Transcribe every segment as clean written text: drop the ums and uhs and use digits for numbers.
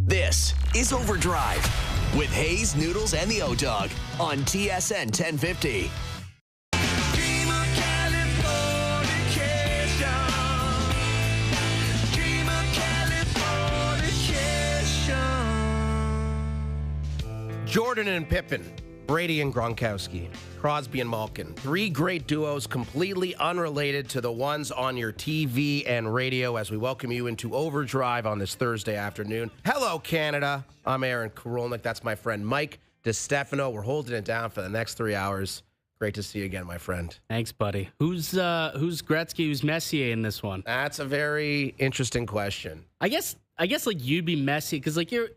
This is OverDrive with Hayes, Noodles, and the O-Dog on TSN 1050. Jordan and Pippen, Brady and Gronkowski, Crosby and Malkin. Three great duos completely unrelated to the ones on your TV and radio as we welcome you into OverDrive on this Thursday afternoon. Hello, Canada. I'm Aaron Karolnik. That's my friend Mike DeStefano. We're holding it down for the next 3 hours. Great to see you again, my friend. Thanks, buddy. Who's Gretzky? Who's Messier in this one? That's a very interesting question. I guess like you'd be Messier because like you're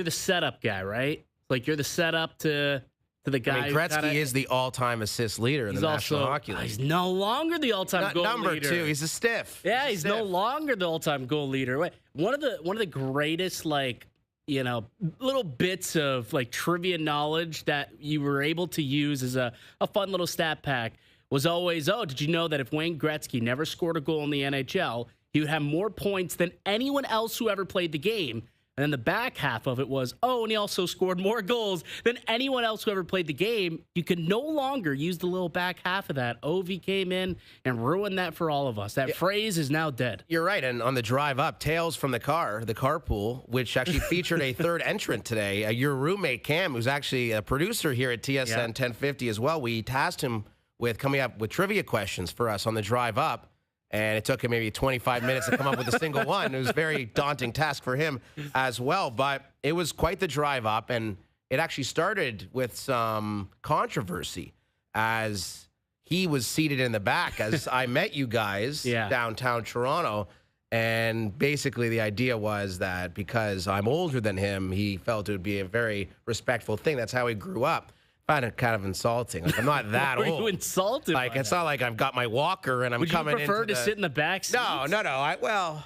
the setup guy, right? Like you're the setup to the guy. I mean, Gretzky is the all-time assist leader in the National Hockey League. He's no longer the all-time goal number leader. Number 2, he's a stiff. Yeah, he's no longer the all-time goal leader. Wait, one of the greatest little bits of like trivia knowledge that you were able to use as a fun little stat pack was always, did you know that if Wayne Gretzky never scored a goal in the NHL, he would have more points than anyone else who ever played the game? And then the back half of it was, and he also scored more goals than anyone else who ever played the game. You can no longer use the little back half of that. Ovi came in and ruined that for all of us. That phrase is now dead. You're right. And on the drive up, Tales from the Carpool, which actually featured a third entrant today, your roommate, Cam, who's actually a producer here at TSN 1050 as well. We tasked him with coming up with trivia questions for us on the drive up. And it took him maybe 25 minutes to come up with a single one. It was a very daunting task for him as well. But it was quite the drive up. And it actually started with some controversy as he was seated in the back as I met you guys downtown Toronto. And basically the idea was that because I'm older than him, he felt it would be a very respectful thing. That's how he grew up. I find it kind of insulting. Like, I'm not that old. Were you insulted? Like, it's not like I've got my walker and I'm coming in. Would you prefer to sit in the back seat? No.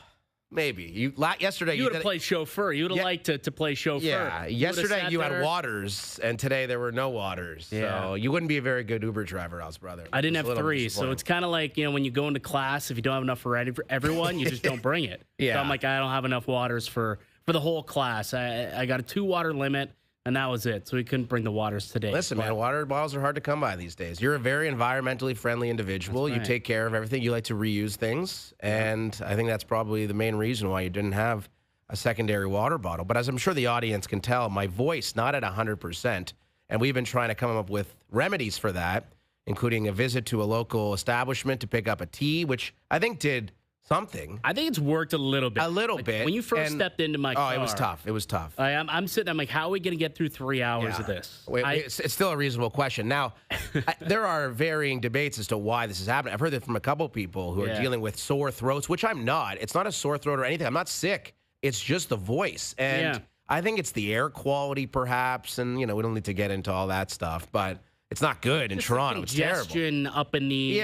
Maybe. Yesterday you would have played chauffeur. You would have liked to play chauffeur. Yeah. Yesterday you had waters, and today there were no waters. Yeah. So you wouldn't be a very good Uber driver, else, brother. I didn't have 3, so it's kind of like, when you go into class, if you don't have enough for everyone, you just don't bring it. So I'm like, I don't have enough waters for the whole class. I got a 2-water limit. And that was it. So we couldn't bring the waters today. Listen, man, water bottles are hard to come by these days. You're a very environmentally friendly individual. Right. You take care of everything. You like to reuse things. And I think that's probably the main reason why you didn't have a secondary water bottle. But as I'm sure the audience can tell, my voice not at 100%. And we've been trying to come up with remedies for that, including a visit to a local establishment to pick up a tea, which I think did something. I think it's worked a little bit. A little bit. When you first stepped into my car. Oh, it was tough. I'm sitting, I'm like, how are we going to get through 3 hours of this? It's still a reasonable question. Now, there are varying debates as to why this is happening. I've heard that from a couple people who are dealing with sore throats, which I'm not. It's not a sore throat or anything. I'm not sick. It's just the voice. And I think it's the air quality, perhaps. And, we don't need to get into all that stuff. But it's not good in Toronto. It's terrible. Congestion up in the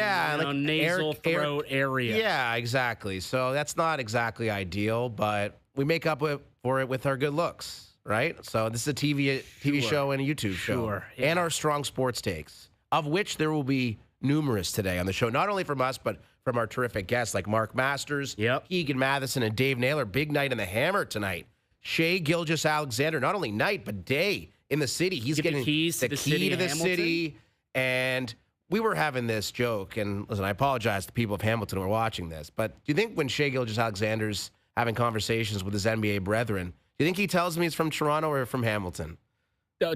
nasal throat area. Yeah, exactly. So that's not exactly ideal, but we make up for it with our good looks, right? So this is a TV show and a YouTube show. And our strong sports takes, of which there will be numerous today on the show, not only from us, but from our terrific guests like Mark Masters, Keegan Matheson, and Dave Naylor. Big night in the Hammer tonight. Shea Gilgeous-Alexander, not only night, but day in the city. He's getting the key to the city. And we were having this joke, and listen, I apologize to people of Hamilton who are watching this, but do you think when Shea Gilgeous-Alexander's having conversations with his NBA brethren, do you think he tells me he's from Toronto or from Hamilton?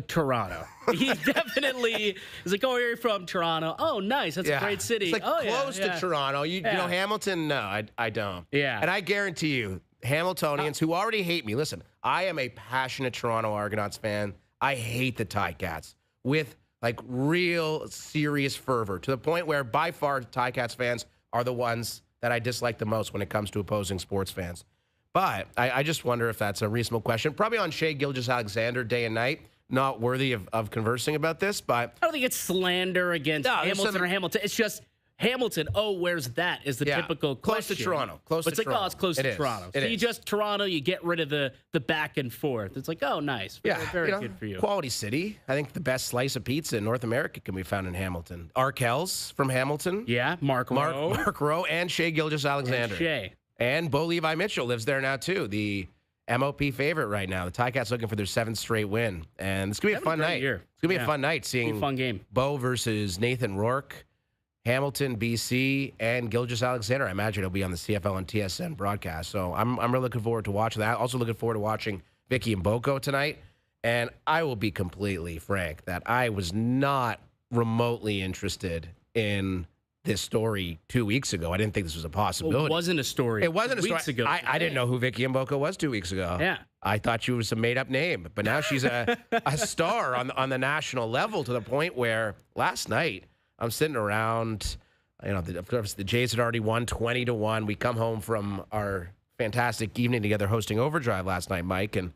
Toronto. He definitely is like, oh, you're from Toronto. Oh, nice. That's a great city. It's like close to Toronto. You know Hamilton? No, I don't. Yeah. And I guarantee you, Hamiltonians who already hate me, listen, I am a passionate Toronto Argonauts fan. I hate the Ticats with like real serious fervor to the point where by far Ticats fans are the ones that I dislike the most when it comes to opposing sports fans. But I just wonder if that's a reasonable question. Probably on Shea Gilgeous-Alexander day and night. Not worthy of conversing about this, but I don't think it's slander against Hamilton or Hamilton. It's just Hamilton, where's that is the typical close question. to Toronto. It's like, it's close to Toronto. So you just Toronto, you get rid of the back and forth. It's like, nice. Very good for you. Quality city. I think the best slice of pizza in North America can be found in Hamilton. Arkell's from Hamilton. Yeah, Mark Rowe and Shea Gilgeous-Alexander. And Shea. And Bo Levi Mitchell lives there now, too. The MOP favorite right now. The Ticats looking for their 7th straight win. And it's going to be a fun night. It's going to be a fun night seeing fun game. Bo versus Nathan Rourke, Hamilton, BC, and Gilgeous-Alexander. I imagine it'll be on the CFL and TSN broadcast. So I'm really looking forward to watching that. Also looking forward to watching Vicky Mboko tonight. And I will be completely frank that I was not remotely interested in this story 2 weeks ago. I didn't think this was a possibility. Well, it wasn't a story. It wasn't a story. Weeks ago. I didn't know who Vicky Mboko was 2 weeks ago. Yeah. I thought she was a made-up name. But now she's a star on the national level to the point where last night I'm sitting around, of course, the Jays had already won 20-1. We come home from our fantastic evening together hosting OverDrive last night, Mike. And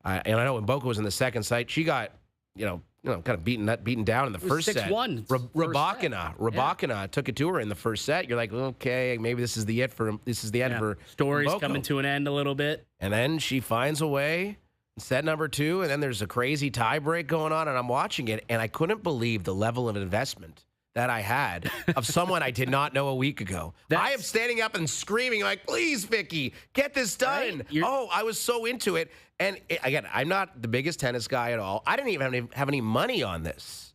I know when Mboko was in the second set, she got, kind of beaten down in the first set. 6-1. Rybakina took it to her in the first set. You're like, okay, maybe this is the end for Story's Mboko. coming to an end a little bit. And then she finds a way, set number 2, and then there's a crazy tie break going on, and I'm watching it, and I couldn't believe the level of investment that I had of someone I did not know a week ago. I am standing up and screaming like, please, Vicky, get this done. Right? I was so into it. And again, I'm not the biggest tennis guy at all. I didn't even have any money on this.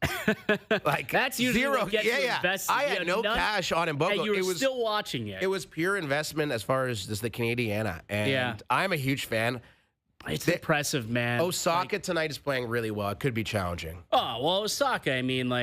Like that's usually zero. What gets you invested. I had no cash on Mboko. And you were still watching it. It was pure investment as far as the Canadiana. And I'm a huge fan. It's impressive, man. Osaka tonight is playing really well. It could be challenging. Oh, well, Osaka, I mean,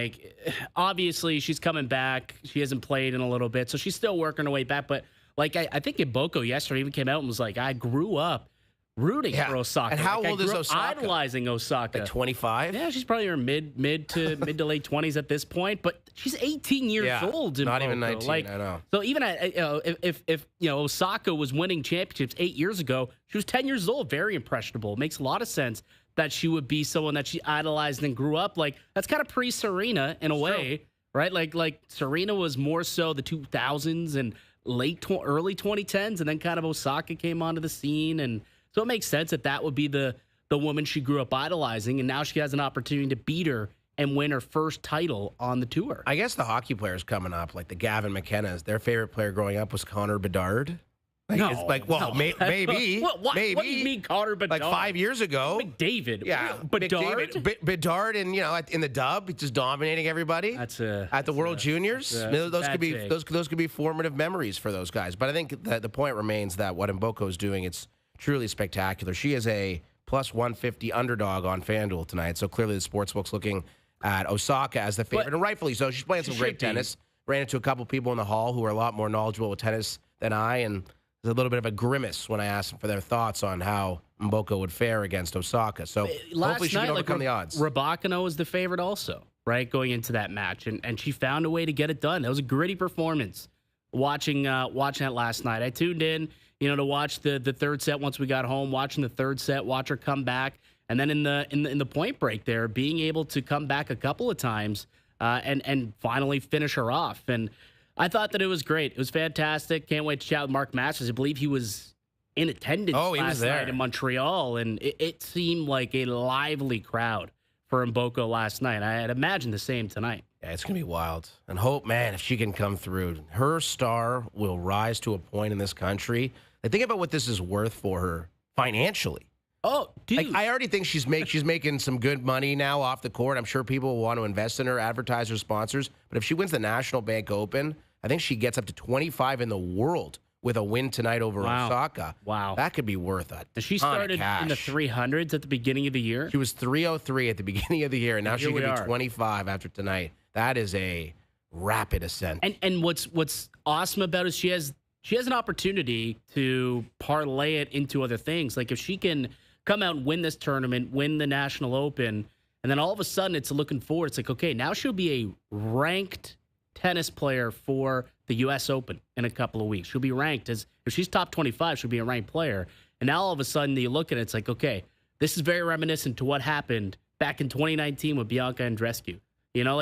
obviously she's coming back. She hasn't played in a little bit, so she's still working her way back. But, I think Mboko yesterday even came out and was like, I grew up rooting for Osaka. And how old is Osaka? Idolizing Osaka. Like 25? Yeah, she's probably in her mid to late 20s at this point. But she's 18 years old. Not Mboko. even 19. I know. So even if Osaka was winning championships 8 years ago, she was 10 years old, very impressionable. It makes a lot of sense that she would be someone that she idolized and grew up like. That's kind of pre-Serena in a way, right? Like Serena was more so the 2000s and early 2010s, and then kind of Osaka came onto the scene, and so it makes sense that would be the woman she grew up idolizing, and now she has an opportunity to beat her and win her first title on the tour. I guess the hockey players coming up, like the Gavin McKennas, their favorite player growing up was Connor Bedard. Maybe. Maybe. What do you mean Connor Bedard? Like 5 years ago. McDavid. Yeah. Bedard? Bedard and, in the dub, just dominating everybody. At the World Juniors. Those could be formative memories for those guys. But I think that the point remains that what Mboko is doing, it's truly spectacular. She is a plus 150 underdog on FanDuel tonight. So clearly the sportsbook's looking at Osaka as the favorite, and rightfully so. She's playing some great tennis. Ran into a couple people in the hall who are a lot more knowledgeable with tennis than I, and there's a little bit of a grimace when I asked them for their thoughts on how Mboko would fare against Osaka. So hopefully she can overcome the odds. Rybakina was the favorite also, right, going into that match, and she found a way to get it done. That was a gritty performance. Watching that last night, I tuned in, to watch the third set once we got home. Watching the third set, watch her come back, and then in the point break there, being able to come back a couple of times and finally finish her off. And I thought that it was great. It was fantastic. Can't wait to chat with Mark Masters. I believe he was in attendance last night in Montreal, and it seemed like a lively crowd for Mboko last night. I'd imagine the same tonight. Yeah, it's going to be wild. And hope, man, if she can come through, her star will rise to a point in this country. Think about what this is worth for her financially. Oh, dude. I already think she's making some good money now off the court. I'm sure people will want to invest in her, advertisers, sponsors. But if she wins the National Bank Open, I think she gets up to 25 in the world with a win tonight over Osaka. Wow. That could be worth it. She started in the 300s at the beginning of the year. She was 303 at the beginning of the year, and now she could be 25 after tonight. That is a rapid ascent. And what's awesome about it is she has an opportunity to parlay it into other things. Like if she can come out and win this tournament, win the National Open, and then all of a sudden it's looking forward. It's like, okay, now she'll be a ranked tennis player for the U.S. Open in a couple of weeks. She'll be ranked if she's top 25, she'll be a ranked player. And now all of a sudden you look at it, it's like, okay, this is very reminiscent to what happened back in 2019 with Bianca Andreescu.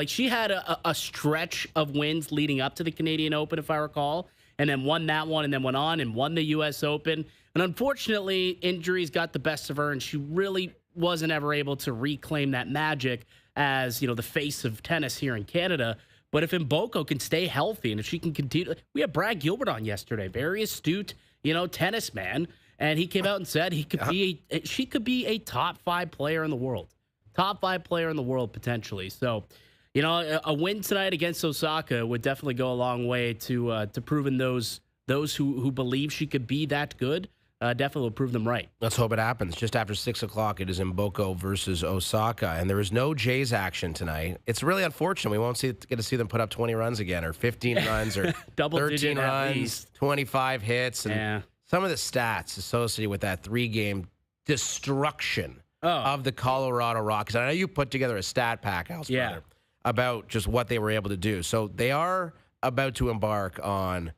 She had a stretch of wins leading up to the Canadian Open, if I recall, and then won that one and then went on and won the U.S. Open. And unfortunately, injuries got the best of her, and she really wasn't ever able to reclaim that magic as, the face of tennis here in Canada. But if Mboko can stay healthy and if she can continue, we had Brad Gilbert on yesterday, very astute, tennis man. And he came out and said she could be a top 5 player in the world. Top 5 player in the world, potentially. So, a win tonight against Osaka would definitely go a long way to proving those who believe she could be that good. Definitely will prove them right. Let's hope it happens. Just after 6 o'clock, it is Mboko versus Osaka, and there is no Jays action tonight. It's really unfortunate. We won't get to see them put up 20 runs again, or 15 runs, or 13 runs, 25 hits, and some of the stats associated with that 3-game destruction of the Colorado Rockies. I know you put together a stat pack, Al's brother, about just what they were able to do. So they are about to embark on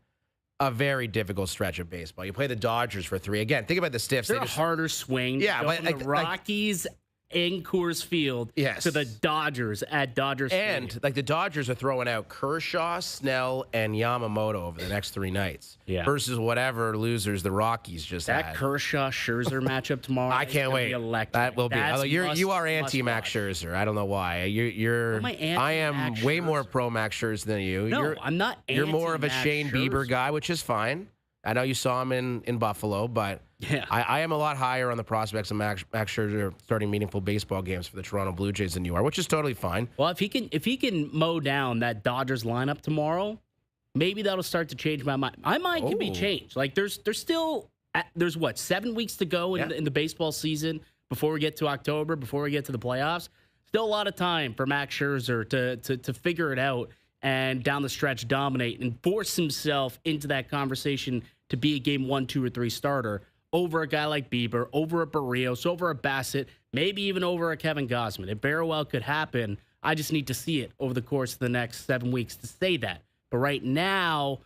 a very difficult stretch of baseball. You play the Dodgers for 3. Again, think about the Stiffs. They're a harder swing. Yeah, but the Rockies in Coors Field to the Dodgers at Dodger Stadium. And the Dodgers are throwing out Kershaw, Snell, and Yamamoto over the next 3 nights versus whatever losers the Rockies just had. That Kershaw-Scherzer matchup tomorrow. I can't wait. That will be. You are anti-Max Scherzer. I don't know why. I am way more pro-Max Scherzer than you. No, I'm not You're more of a Shane Bieber guy, which is fine. I know you saw him in Buffalo, but I am a lot higher on the prospects of Max Scherzer starting meaningful baseball games for the Toronto Blue Jays than you are, which is totally fine. Well, if he can mow down that Dodgers lineup tomorrow, maybe that'll start to change my mind. My mind can be changed. There's still 7 weeks to go in the baseball season before we get to October, before we get to the playoffs. Still a lot of time for Max Scherzer to figure it out and down the stretch dominate and force himself into that conversation to be a game 1, 2, or 3 starter over a guy like Bieber, over a Barrios, over a Bassett, maybe even over a Kevin Gausman. It very well could happen. I just need to see it over the course of the next 7 weeks to say that. But right now,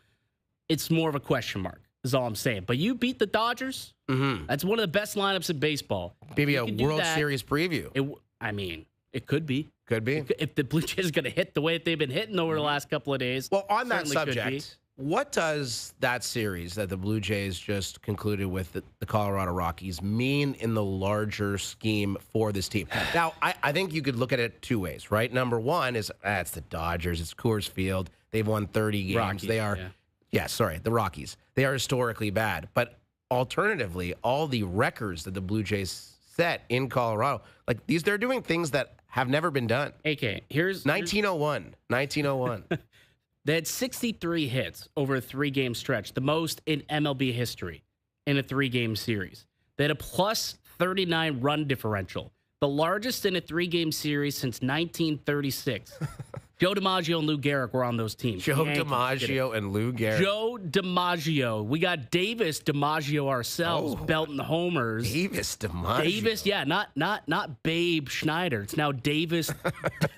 it's more of a question mark, is all I'm saying. But you beat the Dodgers. Mm-hmm. That's one of the best lineups in baseball. Maybe a World Series preview. It could be. Could be. If the Blue Jays are going to hit the way that they've been hitting over the last couple of days. Well, on that subject, what does that series that the Blue Jays just concluded with the Colorado Rockies mean in the larger scheme for this team? Now, I think you could look at it 2 ways, right? Number one is, it's the Dodgers. It's Coors Field. They've won 30 games. Rockies, they are, the Rockies. They are historically bad. But alternatively, all the records that the Blue Jays set in Colorado, they're doing things that have never been done. AK, here's 1901. They had 63 hits over a 3-game stretch, the most in MLB history in a 3-game series. They had a plus 39 run differential, the largest in a 3-game series since 1936. Joe DiMaggio and Lou Gehrig were on those teams. Joe DiMaggio and Lou Gehrig. Joe DiMaggio. We got Davis DiMaggio ourselves belting the homers. Davis DiMaggio. Davis, not Babe Schneider. It's now Davis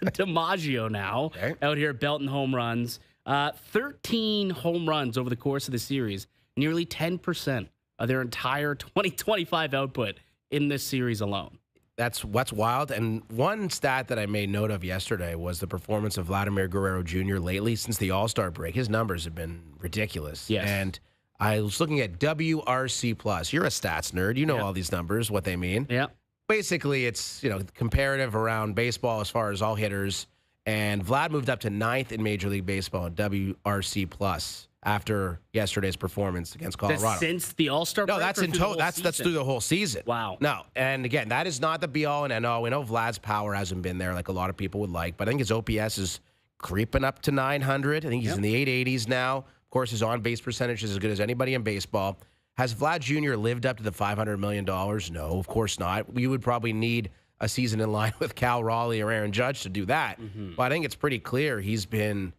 DiMaggio now out here belting home runs. 13 home runs over the course of the series. Nearly 10% of their entire 2025 output in this series alone. That's what's wild. And one stat that I made note of yesterday was the performance of Vladimir Guerrero Jr. lately since the All-Star break. His numbers have been ridiculous. Yes. And I was looking at WRC+. You're a stats nerd. You know all these numbers, what they mean. Yeah. Basically, it's comparative around baseball as far as all hitters. And Vlad moved up to 9th in Major League Baseball in WRC+ after yesterday's performance against Colorado. That's since the All-Star break? No, that's in total. That's through the whole season. Wow. No, and again, that is not the be-all and end-all. We know Vlad's power hasn't been there like a lot of people would like, but I think his OPS is creeping up to 900. I think he's in the 880s now. Of course, his on-base percentage is as good as anybody in baseball. Has Vlad Jr. lived up to the $500 million? No, of course not. We would probably need a season in line with Cal Raleigh or Aaron Judge to do that. Mm-hmm. But I think it's pretty clear he's been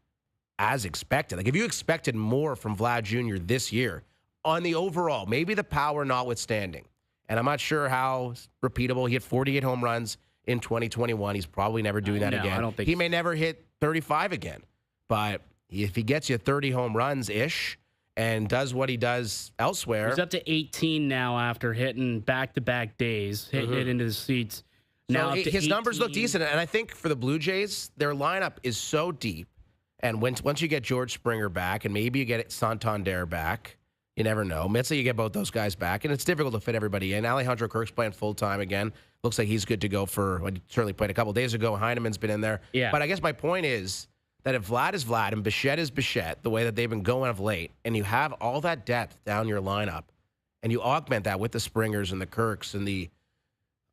as expected. If you expected more from Vlad Jr. this year on the overall, maybe the power notwithstanding, and I'm not sure how repeatable. He hit 48 home runs in 2021. He's probably never doing that again. I don't think he may never hit 35 again. But if he gets you 30 home runs-ish and does what he does elsewhere. He's up to 18 now after hitting back-to-back days, hit into the seats. Now so his numbers look decent, and I think for the Blue Jays, their lineup is so deep. And once you get George Springer back, and maybe you get Santander back, you never know. Let's say you get both those guys back, and it's difficult to fit everybody in. Alejandro Kirk's playing full-time again. Looks like he's good to go he certainly played a couple days ago. Heineman's been in there. Yeah. But I guess my point is that if Vlad is Vlad and Bichette is Bichette, the way that they've been going of late, and you have all that depth down your lineup, and you augment that with the Springers and the Kirks and the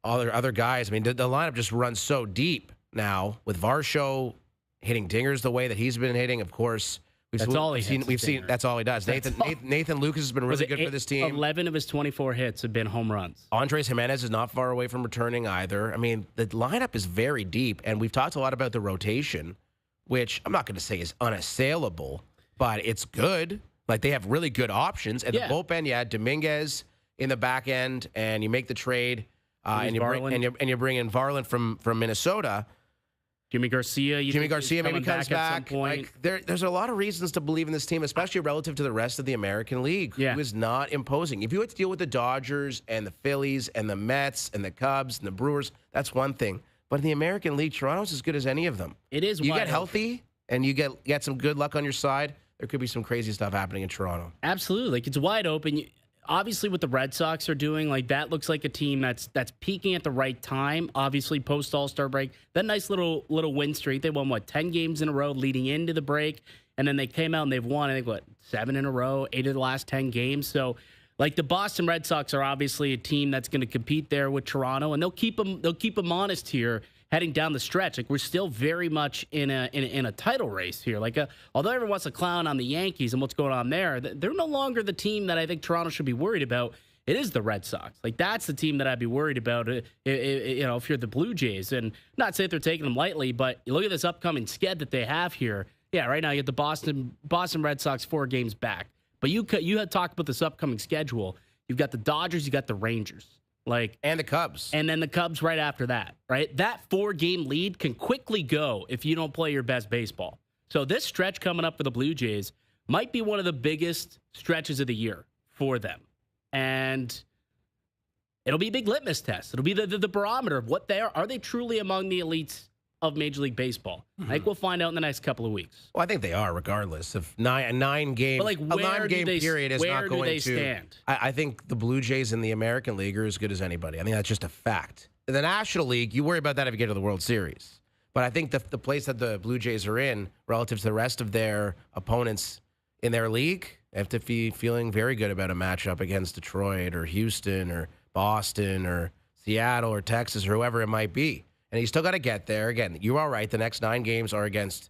other guys. I mean, the lineup just runs so deep now with Varsho hitting dingers the way that he's been hitting. Of course, we've seen that's all he does. Nathan Lucas has been really good for this team. 11 of his 24 hits have been home runs. Andres Jimenez is not far away from returning either. I mean, the lineup is very deep, and we've talked a lot about the rotation, which I'm not going to say is unassailable, but it's good. Like, they have really good options. And the bullpen, you had Dominguez in the back end, and you make the trade, and you bring in Varland from Minnesota. Jimmy Garcia maybe comes back. Like, there's a lot of reasons to believe in this team, especially relative to the rest of the American League, who is not imposing. If you had to deal with the Dodgers and the Phillies and the Mets and the Cubs and the Brewers, that's one thing. But in the American League, Toronto's as good as any of them. It is. You get healthy and you get some good luck on your side, there could be some crazy stuff happening in Toronto. Absolutely. Like, it's wide open. Obviously, what the Red Sox are doing, like, that looks like a team that's peaking at the right time. Obviously, post All-Star break, that nice little win streak. They won 10 games in a row leading into the break, and then they came out and they've won, I think, 7 in a row, 8 of the last 10 games. So, like, the Boston Red Sox are obviously a team that's going to compete there with Toronto, and they'll keep them honest here heading down the stretch. Like, we're still very much in a title race here. Like, although everyone wants to clown on the Yankees and what's going on there, they're no longer the team that I think Toronto should be worried about. It is the Red Sox. Like, that's the team that I'd be worried about, if you're the Blue Jays. And not say that they're taking them lightly, but you look at this upcoming sked that they have here. Yeah, right now you have the Boston Red Sox 4 games back. But you had talked about this upcoming schedule. You've got the Dodgers, you got the Rangers. And the Cubs. And then the Cubs right after that, right? That 4-game lead can quickly go if you don't play your best baseball. So this stretch coming up for the Blue Jays might be one of the biggest stretches of the year for them. And it'll be a big litmus test. It'll be the barometer of what they are. Are they truly among the elites of Major League Baseball? I think we'll find out in the next couple of weeks. Well, I think they are, regardless of a 9-game period is not going to stand. I think the Blue Jays in the American League are as good as anybody. I think that's just a fact. In the National League, you worry about that if you get to the World Series. But I think the place that the Blue Jays are in, relative to the rest of their opponents in their league, they have to be feeling very good about a matchup against Detroit or Houston or Boston or Seattle or Texas or whoever it might be. And you still got to get there. Again, you are right. The next 9 games are against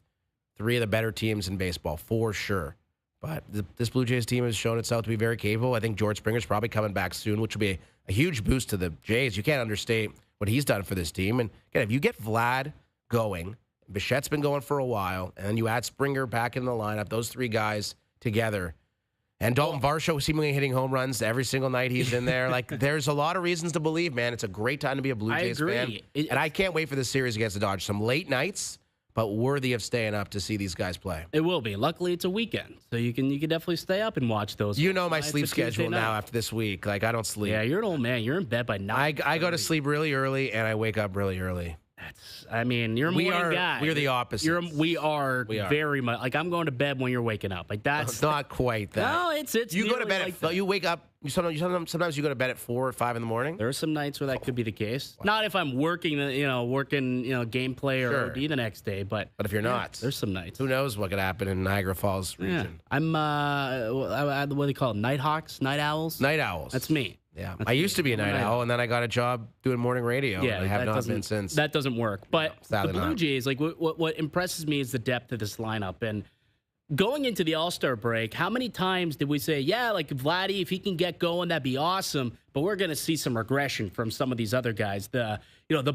3 of the better teams in baseball, for sure. But this Blue Jays team has shown itself to be very capable. I think George Springer's probably coming back soon, which will be a huge boost to the Jays. You can't understate what he's done for this team. And again, if you get Vlad going, Bichette's been going for a while, and then you add Springer back in the lineup, those 3 guys together, and Dalton Varsho seemingly hitting home runs every single night he's in there. Like, there's a lot of reasons to believe, man. It's a great time to be a Blue Jays fan. And I can't wait for this series against the Dodgers. Some late nights, but worthy of staying up to see these guys play. It will be. Luckily, it's a weekend, so you can definitely stay up and watch those. You know my sleep schedule now after this week. Like, I don't sleep. Yeah, you're an old man. You're in bed by 9. I go to sleep really early, and I wake up really early. You're a morning guy. We're the opposites. We are very much like, I'm going to bed when you're waking up. Like, that's it's not quite that. No, it's you go to bed like you wake up. Sometimes you go to bed at 4 or 5 in the morning. There are some nights where that could be the case. Wow. Not if I'm working gameplay or OD the next day, but if you're not, there's some nights. Who knows what could happen in Niagara Falls region? I'm what do they call it? Nighthawks, night owls. Night owls. That's me. Yeah, I used to be a night owl, and then I got a job doing morning radio. Yeah, and I have not been since. That doesn't work. But no, the Blue Jays, like, what impresses me is the depth of this lineup. And going into the All-Star break, how many times did we say, yeah, like, Vladdy, if he can get going, that'd be awesome. But we're going to see some regression from some of these other guys, the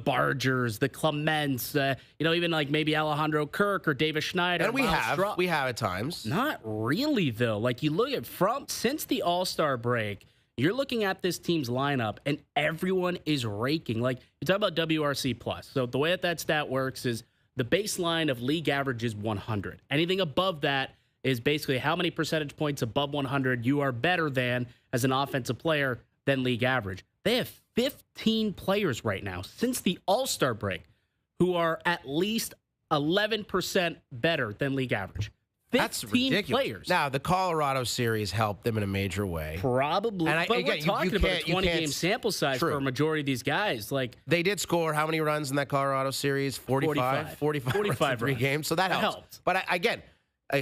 Bargers, the Clements, even like maybe Alejandro Kirk or Davis Schneider. And we have at times. Not really, though. Like, you look at since the All-Star break, you're looking at this team's lineup, and everyone is raking. Like, you talk about WRC+. So the way that stat works is the baseline of league average is 100. Anything above that is basically how many percentage points above 100 you are better than as an offensive player than league average. They have 15 players right now since the All-Star break who are at least 11% better than league average. That's ridiculous. Players. Now, the Colorado series helped them in a major way. Probably. But we're talking about a 20-game sample size for a majority of these guys. Like, they did score how many runs in that Colorado series? 45 runs 3 games. So that helped. But again,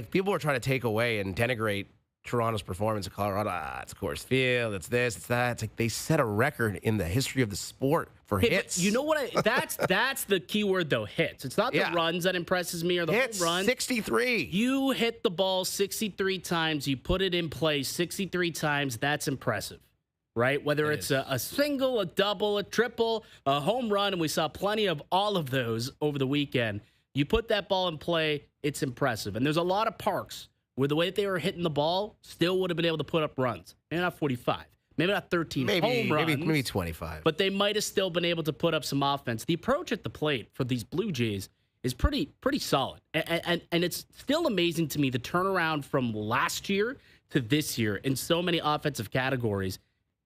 people are trying to take away and denigrate Toronto's performance in Colorado. It's Coors Field. It's this. It's that. It's like they set a record in the history of the sport for hits. You know what? That's the key word, though, hits. It's not the runs that impresses me or the hits, home run. 63. You hit the ball 63 times. You put it in play 63 times. That's impressive, right? Whether it's a single, a double, a triple, a home run, and we saw plenty of all of those over the weekend. You put that ball in play, it's impressive. And there's a lot of parks where the way that they were hitting the ball still would have been able to put up runs. Maybe not 45, maybe not 13 home runs. Maybe 25. But they might have still been able to put up some offense. The approach at the plate for these Blue Jays is pretty solid. And it's still amazing to me the turnaround from last year to this year in so many offensive categories.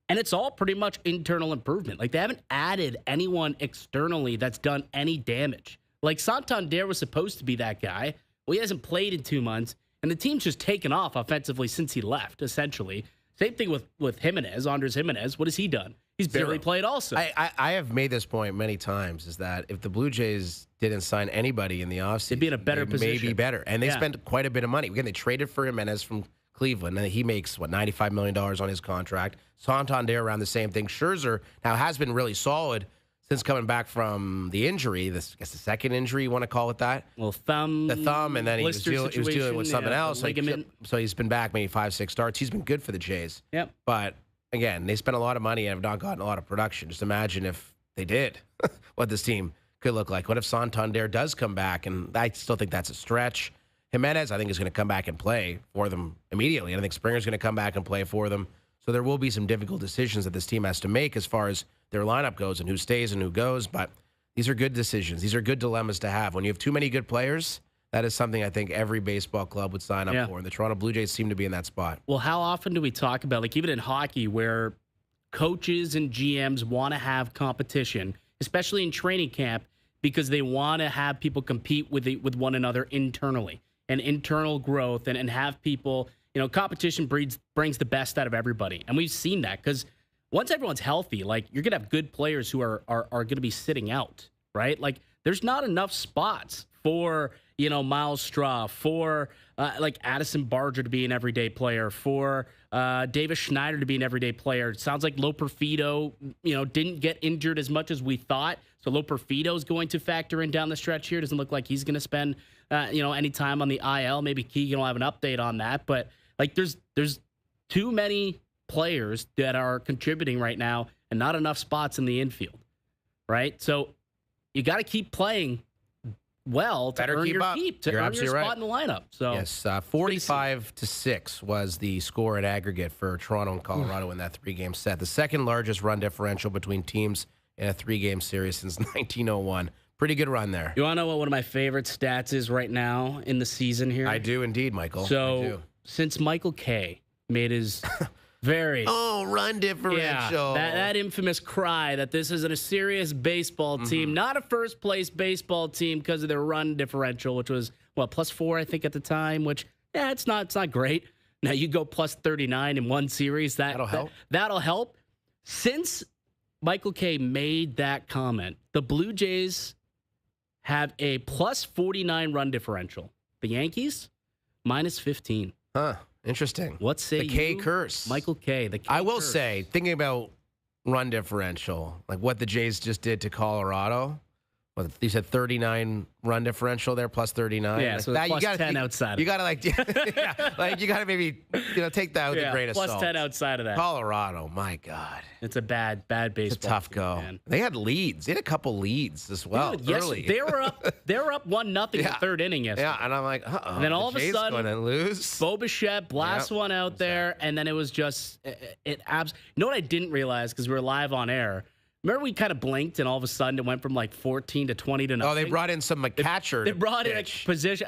And it's all pretty much internal improvement. Like, they haven't added anyone externally that's done any damage. Like, Santander was supposed to be that guy. Well, he hasn't played in 2 months. And the team's just taken off offensively since he left, essentially. Same thing with Jimenez, Andres Jimenez. What has he done? He's barely played also. I have made this point many times, is that if the Blue Jays didn't sign anybody in the offseason, they'd be in a better position. Maybe better. And they spent quite a bit of money. Again, they traded for Jimenez from Cleveland, and he makes, $95 million on his contract. Santander around the same thing. Scherzer now has been really solid since coming back from the injury. I guess the second injury, you want to call it that? Well, thumb. The thumb, and then he was dealing with something else. So he's been back maybe 5-6 starts. He's been good for the Jays. Yep. But, again, they spent a lot of money and have not gotten a lot of production. Just imagine if they did, what this team could look like. What if Santander does come back? And I still think that's a stretch. Jimenez, I think, is going to come back and play for them immediately. And I think Springer's going to come back and play for them. So there will be some difficult decisions that this team has to make as far as their lineup goes and who stays and who goes. But these are good decisions. These are good dilemmas to have. When you have too many good players, that is something I think every baseball club would sign up for. And the Toronto Blue Jays seem to be in that spot. Well, how often do we talk about, like, even in hockey, where coaches and GMs want to have competition, especially in training camp, because they want to have people compete with one another internally and internal growth and have people, competition brings the best out of everybody. And we've seen that because once everyone's healthy, like, you're going to have good players who are going to be sitting out, right? Like, there's not enough spots for, Miles Straw, for like Addison Barger to be an everyday player, for Davis Schneider to be an everyday player. It sounds like Loperfido, didn't get injured as much as we thought. So Loperfido is going to factor in down the stretch here. Doesn't look like he's going to spend, any time on the IL. Maybe Keegan will have an update on that. But, like, there's too many players that are contributing right now and not enough spots in the infield, right? So you got to keep playing well to earn your keep, to earn your spot in the lineup. So yes, 45-6 was the score at aggregate for Toronto and Colorado in that 3-game set. The second largest run differential between teams in a 3-game series since 1901. Pretty good run there. You want to know what one of my favorite stats is right now in the season here? I do indeed, Michael. So since Michael Kay made his run differential. Yeah, that infamous cry that this isn't a serious baseball team, not a first-place baseball team because of their run differential, which was, +4, I think, at the time, which, it's not great. Now, you go +39 in one series. That'll help. That'll help. Since Michael Kay made that comment, the Blue Jays have a +49 run differential. The Yankees, -15. Huh. Interesting. What say you? The K curse. Michael Kay, the K I will curse. say, thinking about run differential, like what the Jays just did to Colorado, you said 39 run differential there, +39. Yeah, so that, +10 outside. You got to, you got to maybe, take that with a grain of salt. +10 outside of that. Colorado, my God. It's a bad baseball. It's a tough go. Man. They had leads. They had a couple leads as well. Early. Yes, they were up 1-0 in the third inning yesterday. Yeah, and I'm like, and then all of a sudden, going to lose. Bo Bichette blasts one out there, and then it was just You know what I didn't realize because we were live on air. Remember, we kind of blinked, and all of a sudden, it went from 14 to 20 to nothing. Oh, they brought in some catcher. They brought in a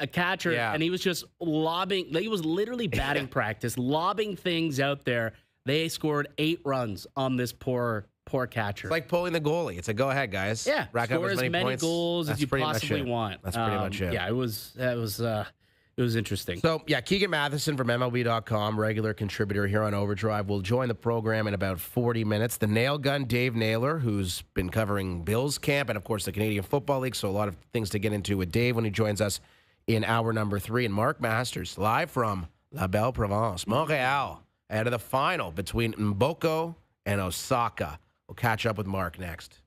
catcher, and he was just lobbing. He was literally batting practice, lobbing things out there. They scored 8 runs on this poor catcher. It's like pulling the goalie. It's a go ahead, guys. Yeah, rack score up as many goals as you possibly want. That's pretty much it. Yeah, it was interesting. So, Keegan Matheson from MLB.com, regular contributor here on OverDrive, will join the program in about 40 minutes. The nail gun, Dave Naylor, who's been covering Bills camp and, of course, the Canadian Football League, so a lot of things to get into with Dave when he joins us in hour number 3. And Mark Masters, live from La Belle Provence. Montreal ahead of the final between Mboko and Osaka. We'll catch up with Mark next.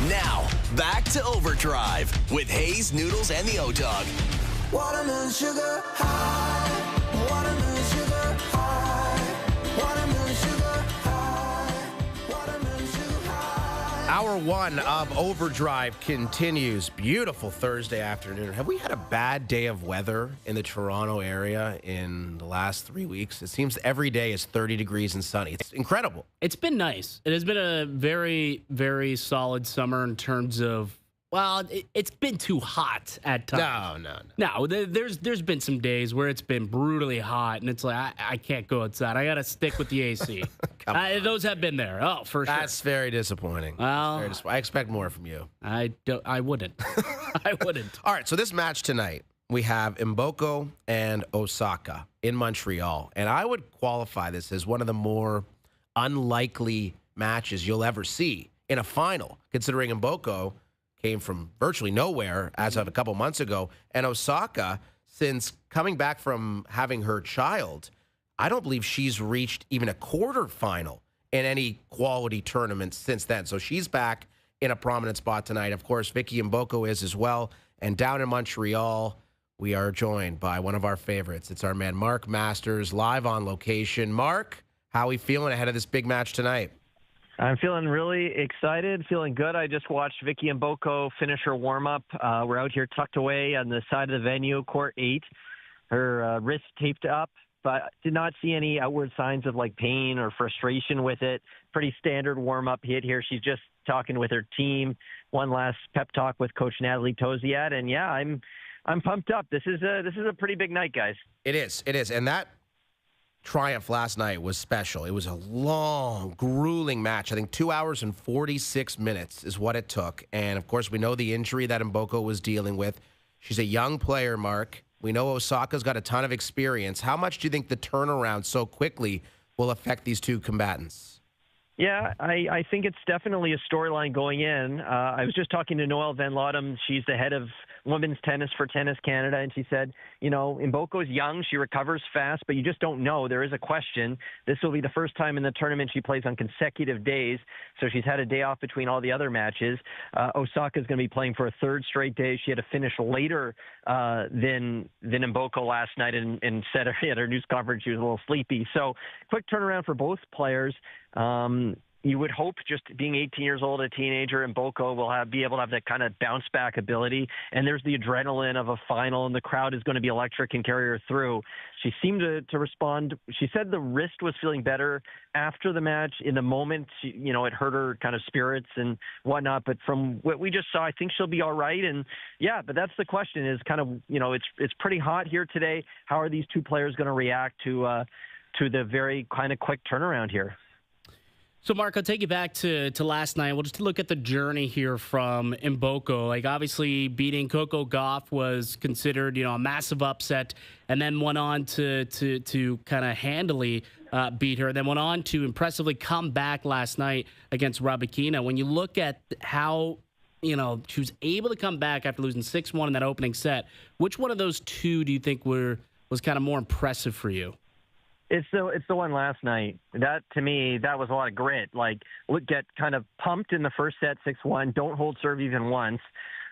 Now, back to Overdrive with Hayes, Noodles, and the O-Dog. Watermelon sugar high, watermelon sugar high, watermelon sugar high, watermelon sugar high. Hour one of Overdrive continues. Beautiful Thursday afternoon. Have we had a bad day of weather in the Toronto area in the last 3 weeks? It seems every day is 30 degrees and sunny. It's incredible. It's been nice. It has been a very, very solid summer in terms of Well, it's been too hot at times. No. There's been some days where it's been brutally hot, and it's like I can't go outside. I got to stick with the AC. Those have been there. Oh, for sure. That's very disappointing. Well, I expect more from you. I wouldn't. I wouldn't. All right, so this match tonight, we have Mboko and Osaka in Montreal, and I would qualify this as one of the more unlikely matches you'll ever see in a final, considering Mboko came from virtually nowhere as of a couple months ago. And Osaka, since coming back from having her child, I don't believe she's reached even a quarterfinal in any quality tournament since then. So she's back in a prominent spot tonight. Of course, Vicky Mboko is as well. And down in Montreal, we are joined by one of our favorites. It's our man, Mark Masters, live on location. Mark, how are we feeling ahead of this big match tonight? I'm feeling really excited, feeling good. I just watched Vicky Mboko finish her warm-up. We're out here tucked away on the side of the venue, court 8. Her wrist taped up, but did not see any outward signs of like pain or frustration with it. Pretty standard warm-up hit here. She's just talking with her team. One last pep talk with Coach Natalie Toziat, and yeah, I'm pumped up. This is a pretty big night, guys. It is, and that triumph last night was special. It was a long, grueling match. I think 2 hours and 46 minutes is what it took. And, of course, we know the injury that Mboko was dealing with. She's a young player, Mark. We know Osaka's got a ton of experience. How much do you think the turnaround so quickly will affect these two combatants? Yeah, I think it's definitely a storyline going in. I was just talking to Noelle Van Lodem. She's the head of women's tennis for Tennis Canada, and she said, Mboko's young. She recovers fast, but you just don't know. There is a question. This will be the first time in the tournament she plays on consecutive days, so she's had a day off between all the other matches. Osaka's going to be playing for a third straight day. She had to finish later than Mboko last night, and said at her news conference she was a little sleepy. So quick turnaround for both players. You would hope, just being 18 years old, a teenager, and Mboko will be able to have that kind of bounce back ability. And there's the adrenaline of a final, and the crowd is going to be electric and carry her through. She seemed to respond. She said the wrist was feeling better after the match. In the moment, it hurt her kind of spirits and whatnot. But from what we just saw, I think she'll be all right. And yeah, but that's the question: is kind of it's pretty hot here today. How are these two players going to react to the very kind of quick turnaround here? So, Mark, I'll take you back to last night. We'll just look at the journey here from Mboko. Like, obviously, beating Coco Gauff was considered, a massive upset, and then went on to kind of handily beat her. Then went on to impressively come back last night against Rybakina. When you look at how, she was able to come back after losing 6-1 in that opening set, which one of those two do you think was kind of more impressive for you? It's the one last night. That, to me, that was a lot of grit. Like, get kind of pumped in the first set, 6-1, don't hold serve even once,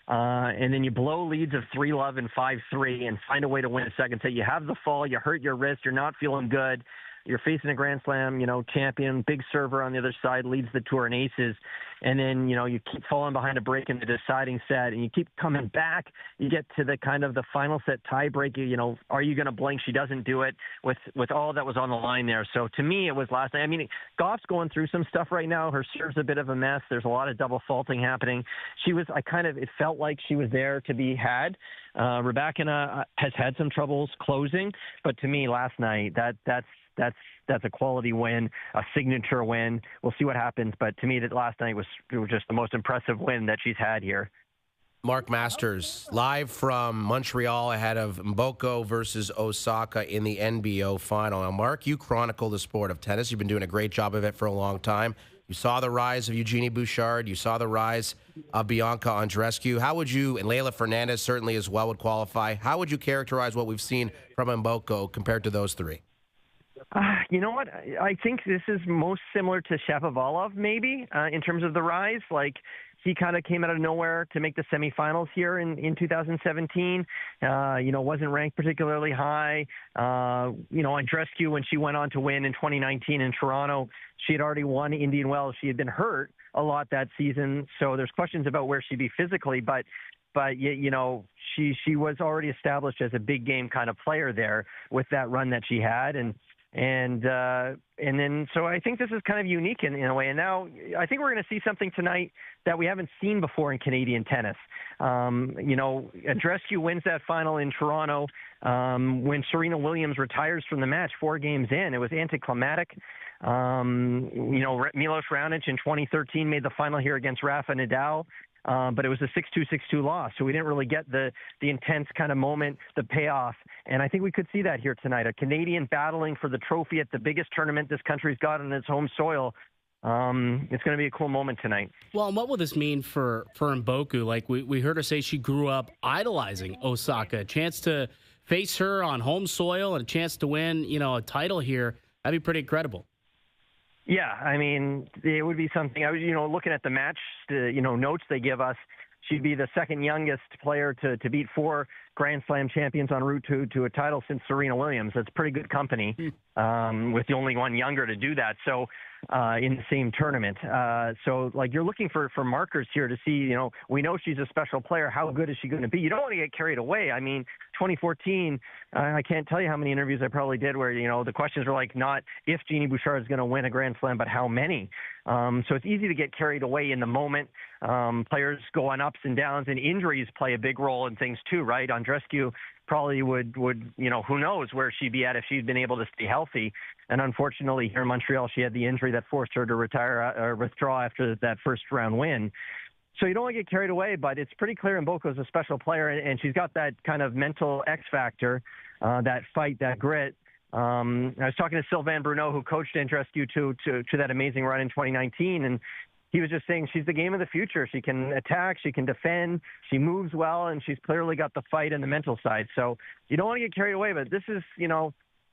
and then you blow leads of 3-love and 5-3 and find a way to win a second set. You have the fall, you hurt your wrist, you're not feeling good. You're facing a Grand Slam, champion, big server on the other side, leads the tour in aces. And then, you keep falling behind a break in the deciding set, and you keep coming back. You get to the kind of the final set tiebreak. Are you going to blink? She doesn't do it with all that was on the line there. So to me, it was last night. I mean, Gauff's going through some stuff right now. Her serve's a bit of a mess. There's a lot of double faulting happening. It felt like she was there to be had. Rybakina has had some troubles closing, but to me, last night, that's a quality win, a signature win. We'll see what happens, but to me, that last night was just the most impressive win that she's had here. Mark Masters, live from Montreal ahead of Mboko versus Osaka in the NBO final. Now, Mark, you chronicle the sport of tennis. You've been doing a great job of it for a long time. You saw the rise of Eugenie Bouchard. You saw the rise of Bianca Andreescu. How would you, and Leylah Fernandez certainly as well would qualify, how would you characterize what we've seen from Mboko compared to those three? You know what? I think this is most similar to Shapovalov, maybe, in terms of the rise. Like, he kind of came out of nowhere to make the semifinals here in 2017. Wasn't ranked particularly high. Andreescu, when she went on to win in 2019 in Toronto, she had already won Indian Wells. She had been hurt a lot that season, so there's questions about where she'd be physically, but she was already established as a big game kind of player there with that run that she had. And And then, so I think this is kind of unique in a way. And now I think we're going to see something tonight that we haven't seen before in Canadian tennis. Andreescu wins that final in Toronto when Serena Williams retires from the match 4 games in. It was anticlimactic. Milos Raonic in 2013 made the final here against Rafa Nadal. But it was a 6-2, 6-2 loss, so we didn't really get the intense kind of moment, the payoff. And I think we could see that here tonight. A Canadian battling for the trophy at the biggest tournament this country's got on its home soil. It's going to be a cool moment tonight. Well, and what will this mean for Mboko? Like, we heard her say she grew up idolizing Osaka. A chance to face her on home soil and a chance to win, a title here. That'd be pretty incredible. Yeah, I mean, it would be something. I was, looking at the match, notes they give us. She'd be the second youngest player to beat 4 Grand Slam champions en route to a title since Serena Williams. That's pretty good company, with the only one younger to do that. So, in the same tournament. You're looking for markers here to see, we know she's a special player. How good is she going to be? You don't want to get carried away. I mean, 2014, I can't tell you how many interviews I probably did where, the questions were like not if Jeannie Bouchard is going to win a Grand Slam, but how many. So it's easy to get carried away in the moment. Players go on ups and downs, and injuries play a big role in things too, right? Andreescu probably would who knows where she'd be at if she'd been able to stay healthy. And unfortunately, here in Montreal, she had the injury that forced her to withdraw after that first round win. So you don't want to get carried away, but it's pretty clear Mboko is a special player, and she's got that kind of mental X factor, that fight, that grit. I was talking to Sylvain Bruneau, who coached Andreescu to that amazing run in 2019, and he was just saying she's the game of the future. She can attack, she can defend, she moves well, and she's clearly got the fight and the mental side. So you don't want to get carried away, but this is,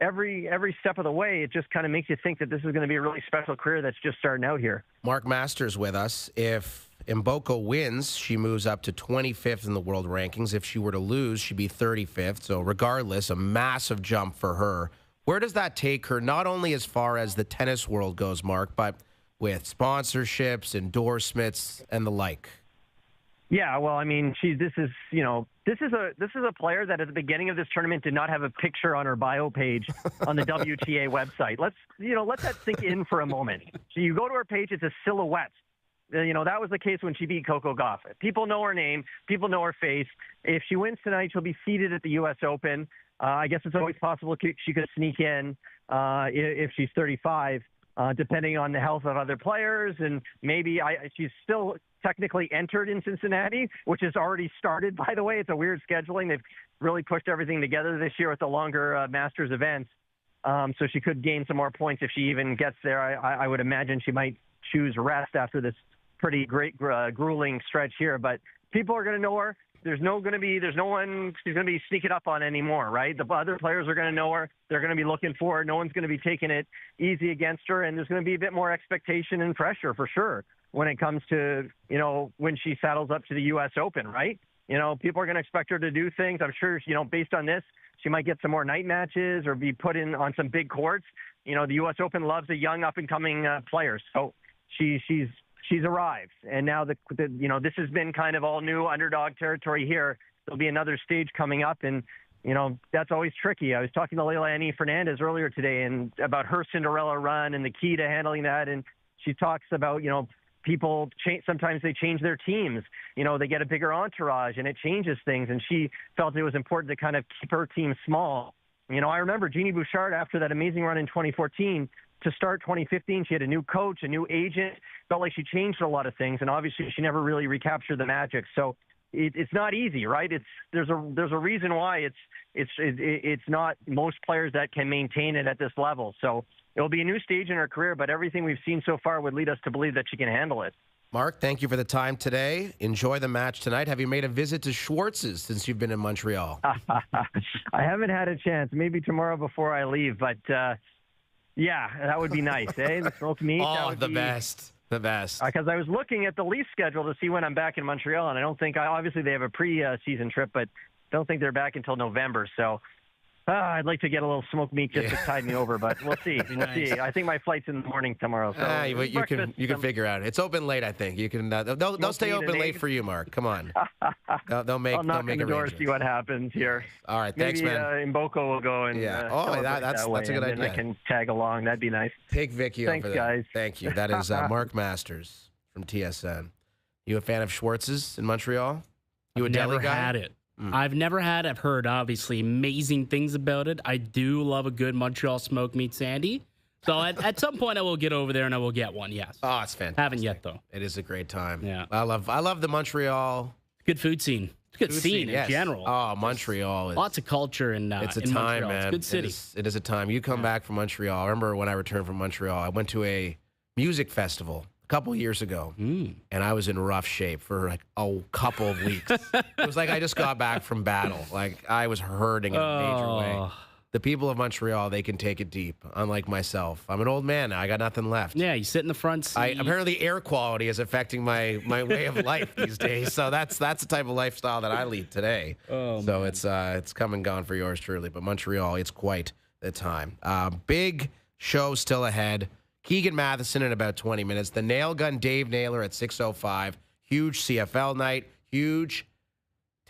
every step of the way, it just kind of makes you think that this is going to be a really special career that's just starting out here. Mark Masters with us. If Mboko wins, she moves up to 25th in the world rankings. If she were to lose, she'd be 35th. So regardless, a massive jump for her. Where does that take her, not only as far as the tennis world goes, Mark, but with sponsorships, endorsements, and the like? Yeah, well, I mean, this is a player that at the beginning of this tournament did not have a picture on her bio page on the WTA website. Let that sink in for a moment. So you go to her page, it's a silhouette. That was the case when she beat Coco Gauff. People know her name, people know her face. If she wins tonight, she'll be seated at the U.S. Open. I guess it's always possible she could sneak in if she's 35. Depending on the health of other players, and maybe she's still technically entered in Cincinnati, which has already started, by the way. It's a weird scheduling. They've really pushed everything together this year with the longer Masters events. So she could gain some more points if she even gets there. I would imagine she might choose rest after this pretty great, grueling stretch here. But people are going to know her. There's no one she's going to be sneaking up on anymore, right? The other players are going to know her. They're going to be looking for her. No one's going to be taking it easy against her. And there's going to be a bit more expectation and pressure for sure when it comes to, when she saddles up to the U.S. Open, right? People are going to expect her to do things. I'm sure, based on this, she might get some more night matches or be put in on some big courts. The U.S. Open loves a young up-and-coming player. So she's arrived, and now this has been kind of all new underdog territory here. There'll be another stage coming up, and that's always tricky. I was talking to Leila Annie Fernandez earlier today, and about her Cinderella run and the key to handling that, and she talks about people sometimes they change their teams. They get a bigger entourage, and it changes things. And she felt it was important to kind of keep her team small. I remember Jeannie Bouchard after that amazing run in 2014. To start 2015, she had a new coach, a new agent. Felt like she changed a lot of things, and obviously she never really recaptured the magic. So it's not easy, right? There's a reason why it's not most players that can maintain it at this level. So it'll be a new stage in her career, but everything we've seen so far would lead us to believe that she can handle it. Mark, thank you for the time today. Enjoy the match tonight. Have you made a visit to Schwartz's since you've been in Montreal? I haven't had a chance. Maybe tomorrow before I leave, but. Yeah, that would be nice, eh? The smoked meat. Oh, the best. The best. Because I was looking at the Leaf schedule to see when I'm back in Montreal, and I don't think obviously they have a pre-season trip, but don't think they're back until November. So I'd like to get a little smoked meat just to tide me over, but we'll see. We'll see. I think my flight's in the morning tomorrow. So you can figure out. It's open late, I think. You can. They'll stay open late for you, Mark. Come on. They'll make. I'll knock make on the door, see what happens here. All right, thanks, Maybe, man. Mboko will go and that's that way, a good and then idea. I can tag along. That'd be nice. Take Vicky Thanks, over there. guys. Thank you. That is Mark Masters from TSN. You a fan of Schwartz's in Montreal? You a deli Never guy? had it. I've never had it. I've heard, obviously, amazing things about it. I do love a good Montreal smoked meat sandy. So at some point, I will get over there and I will get one, yes. Oh, it's fantastic. Haven't yet, though. It is a great time. Yeah. I love the Montreal. Good food scene. It's a good food scene in yes. general. Oh, Montreal. Lots of culture in It's a in time, Montreal. man. It's a good city. It is a time. You come back from Montreal. I remember when I returned from Montreal, I went to a music festival a couple years ago, and I was in rough shape for like a couple of weeks. It was like I just got back from battle. Like I was hurting in a major way. The people of Montreal, they can take it deep, unlike myself. I'm an old man now. I got nothing left. Yeah, you sit in the front seat. Apparently, air quality is affecting my way of life these days. So that's the type of lifestyle that I lead today. So man. It's come and gone for yours truly. But Montreal, it's quite the time. Big show still ahead. Keegan Matheson in about 20 minutes. The Nail Gun Dave Naylor at 6:05. Huge CFL night. Huge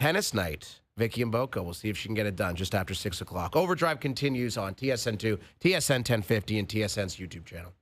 tennis night. Vicky Mboko. We'll see if she can get it done just after 6 o'clock. Overdrive continues on TSN2, TSN 1050, and TSN's YouTube channel.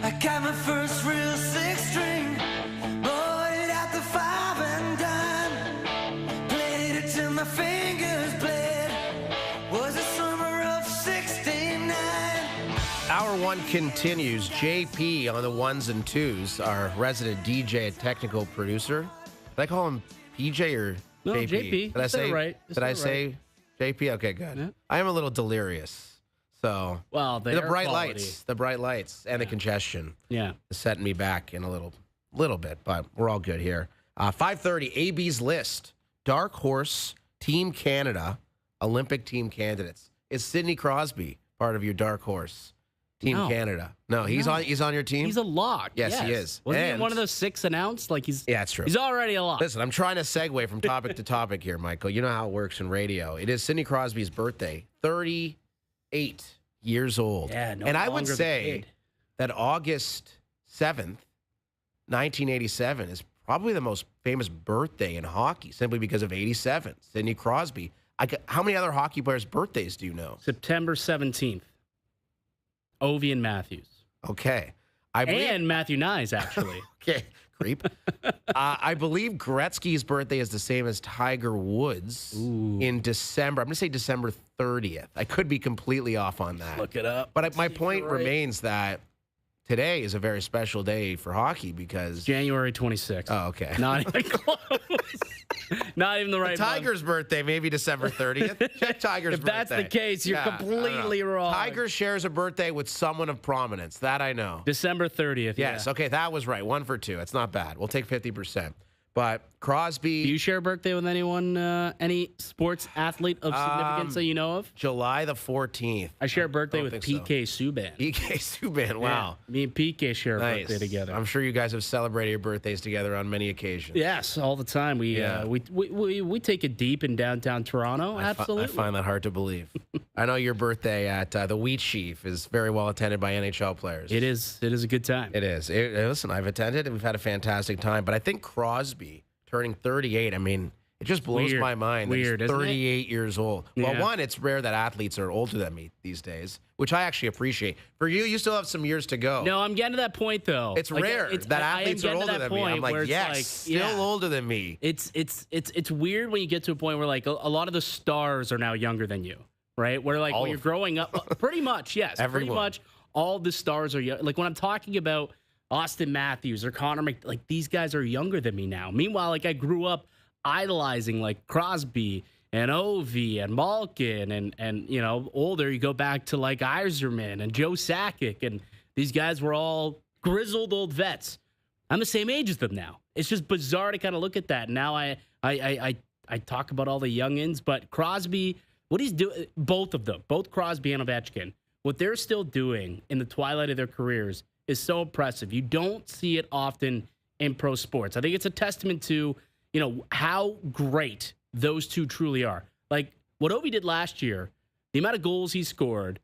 I got my first real six-string, bought it at the 5 and dime, played it till my fingers bled, was the summer of '69. Hour one continues. JP on the ones and twos, our resident DJ and technical producer. Did I call him PJ or No, JP? JP. Did I say right. Did I say JP? Okay, good. Yeah. I am a little delirious. So Well, the air bright quality. lights, and the congestion Yeah. is setting me back in a little bit, but we're all good here. 5:30. AB's list: Dark Horse, Team Canada, Olympic team candidates. Is Sidney Crosby part of your Dark Horse, Team No. Canada? No, he's No. on your team. He's a lock. Yes, he is. Wasn't he And- one of those 6 announced? Like he's Yeah, that's true. He's already a lock. Listen, I'm trying to segue from topic to topic here, Michael. You know how it works in radio. It is Sidney Crosby's birthday, 38 years old. Yeah, no and I would longer the say kid. that August 7th, 1987 is probably the most famous birthday in hockey simply because of 87, Sidney Crosby. How many other hockey players' birthdays do you know? September 17th. Ovi and Matthews. Okay. I believe, And Matthew Nyes, actually. okay, creep. I believe Gretzky's birthday is the same as Tiger Woods in December. I'm going to say December 30th. I could be completely off on that. Look it up. But my See if point you're right. remains that today is a very special day for hockey because. January 26th. Oh, okay. Not even close. Not even the right month. Tiger's birthday, maybe December 30th. Check Tiger's If birthday. that's the case, you're Yeah, I don't completely know. wrong. Tiger shares a birthday with someone of prominence. That I know. December 30th. Yes. Yeah. Okay, that was right. 1 for 2. It's not bad. We'll take 50%. But Crosby. Do you share a birthday with anyone, any sports athlete of significance that you know of? July the 14th. I share a birthday don't with think PK Subban. PK Subban. Wow. Yeah, me and PK share a Nice. birthday together. I'm sure you guys have celebrated your birthdays together on many occasions. Yes, all the time. We Yeah. we take it deep in downtown Toronto. Absolutely. I find that hard to believe. I know your birthday at the Wheat Sheaf is very well attended by NHL players. It is a good time. It is. Listen, I've attended and we've had a fantastic time. But I think Crosby turning 38, I mean, it just blows Weird. my mind that he's Weird, isn't it? 38 years old. Well, Yeah. one, it's rare that athletes are older than me these days, which I actually appreciate. For you, you still have some years to go. No, I'm getting to that point though. It's Like, rare that I am athletes are getting to older that than me. I'm point where like, it's yes, like, still yeah. older than me. It's weird when you get to a point where like a lot of the stars are now younger than you, right? Where like All when you're of growing up, pretty much, yes, pretty Everyone. much all the stars are young. Like when I'm talking about Austin Matthews or Connor like these guys are younger than me now. Meanwhile, like I grew up idolizing like Crosby and Ovi and Malkin and you know older. You go back to like Yzerman and Joe Sakic and these guys were all grizzled old vets. I'm the same age as them now. It's just bizarre to kind of look at that. Now I talk about all the youngins, but Crosby, what he's doing, both of them, both Crosby and Ovechkin, what they're still doing in the twilight of their careers is so impressive. You don't see it often in pro sports. I think it's a testament to, you know, how great those two truly are. Like what Ovi did last year, the amount of goals he scored,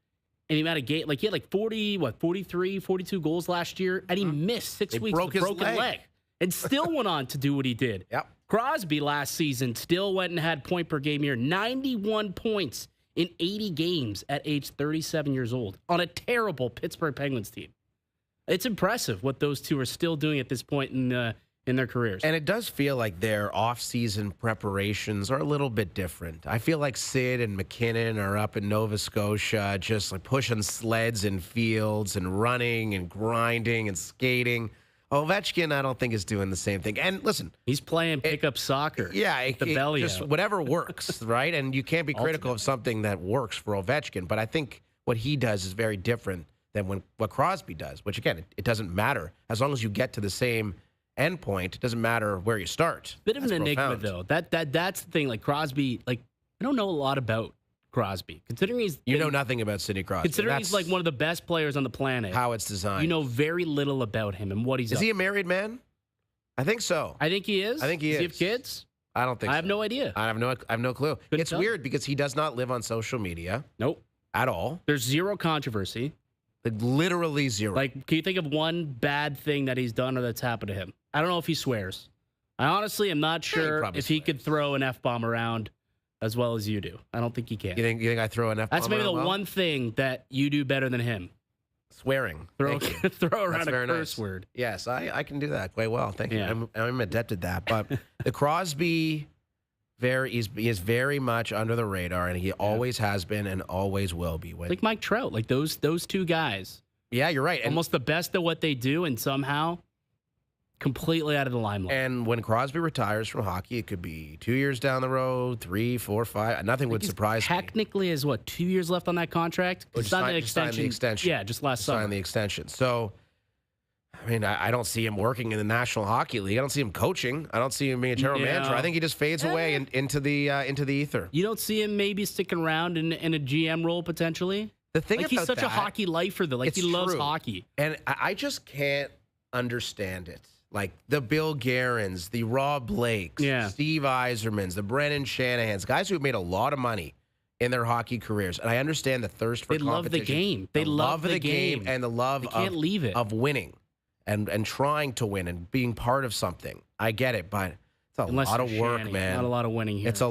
and the amount of game, like he had like 43, 42 goals last year, and he missed 6 He weeks broke with a his broken leg. leg. And still went on to do what he did. Yep. Crosby last season still went and had point per game year, 91 points in 80 games at age 37 years old on a terrible Pittsburgh Penguins team. It's impressive what those two are still doing at this point in their careers. And it does feel like their off-season preparations are a little bit different. I feel like Sid and McKinnon are up in Nova Scotia just like pushing sleds in fields and running and grinding and skating. Ovechkin, I don't think, is doing the same thing. And listen, He's playing pickup soccer. yeah, the belly just out. whatever works, right? And you can't be critical of something that works for Ovechkin. But I think what he does is very different than what Crosby does, which, again, it doesn't matter. As long as you get to the same end point, it doesn't matter where you start. Bit of an That's enigma, profound. though. That's the thing. Like Crosby, like I don't know a lot about Crosby, considering he's You know nothing about Sidney Crosby. considering he's That's like one of the best players on the planet. how it's designed. You know very little about him and what he's. Is up he a married man? I think so. I think he is. I think he Does he is. have kids? I don't think I have so. no idea. I have no clue. Couldn't It's tell. weird because he does not live on social media Nope. at all. There's zero controversy. Like literally zero. Like, can you think of one bad thing that he's done or that's happened to him? I don't know if he swears. I honestly am not he sure probably if he could swears. throw an F-bomb around as well as you do. I don't think he can. You think I throw an F-bomb? That's maybe the around well? one thing that you do better than him. Swearing. Throw Thank you. throw around That's a very curse nice. word. Yes, I can do that quite well. Thank you. Yeah. I'm adept at that. But the Crosby, he is very much under the radar, and he always has been and always will be. Like Mike Trout, like those two guys. Yeah, you're right. And, Almost the best at what they do, and somehow completely out of the limelight. and when Crosby retires from hockey, it could be 2 years down the road, 3, 4, 5. Nothing would surprise me. Technically, is what, 2 years left on that contract? Or It's just not sign- an just sign the extension. Yeah, just last summer. Sign the extension. So, I mean, I don't see him working in the National Hockey League. I don't see him coaching. I don't see him being a general manager. I think he just fades away into the ether. You don't see him maybe sticking around in a GM role potentially? The thing Like about he's such a that- hockey lifer, though. Like It's he loves true. hockey. And I just can't understand it. Like the Bill Guerins, the Rob Blakes, Yeah. Steve Yzermans, the Brennan Shanahans, guys who've made a lot of money in their hockey careers. And I understand the thirst for They love the competition. game. They love the game game. and the love They can't leave it. of winning and trying to win and being part of something. I get it, but it's a Unless lot of you're work, Shanny. man. Not a lot of winning here. It's a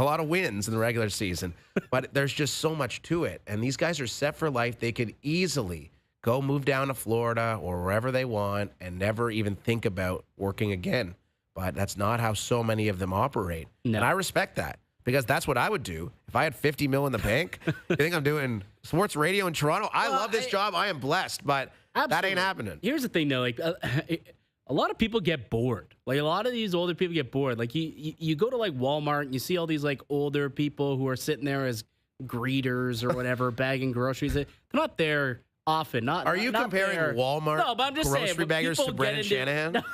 lot of wins in the regular season, but there's just so much to it. And these guys are set for life. They could easily go move down to Florida or wherever they want and never even think about working again. But that's not how so many of them operate. No. And I respect that because that's what I would do. If I had $50 million in the bank, you think I'm doing sports radio in Toronto? I love this job. I am blessed, but that Absolutely. ain't happening. Here's the thing, though. Like, a lot of people get bored. Like, a lot of these older people get bored. Like, you go to, like, Walmart and you see all these, like, older people who are sitting there as greeters or whatever, bagging groceries. They're not there often. Are you comparing there. Walmart No, but I'm just grocery saying, but baggers people to Brendan get into- Shanahan?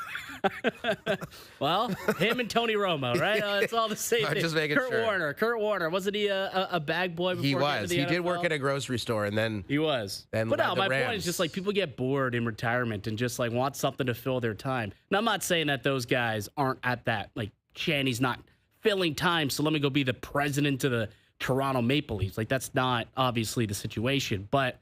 Well, him and Tony Romo, right? It's all the same I'm thing. just making Kurt sure. Wasn't he a bag boy before He getting was. to the He did NFL? work at a grocery store, and then He was. Then But led no, the my point Rams. is just like people get bored in retirement and just like want something to fill their time. Now, I'm not saying that those guys aren't at that, like Shanny's not filling time, so let me go be the president of the Toronto Maple Leafs. Like, that's not obviously the situation, but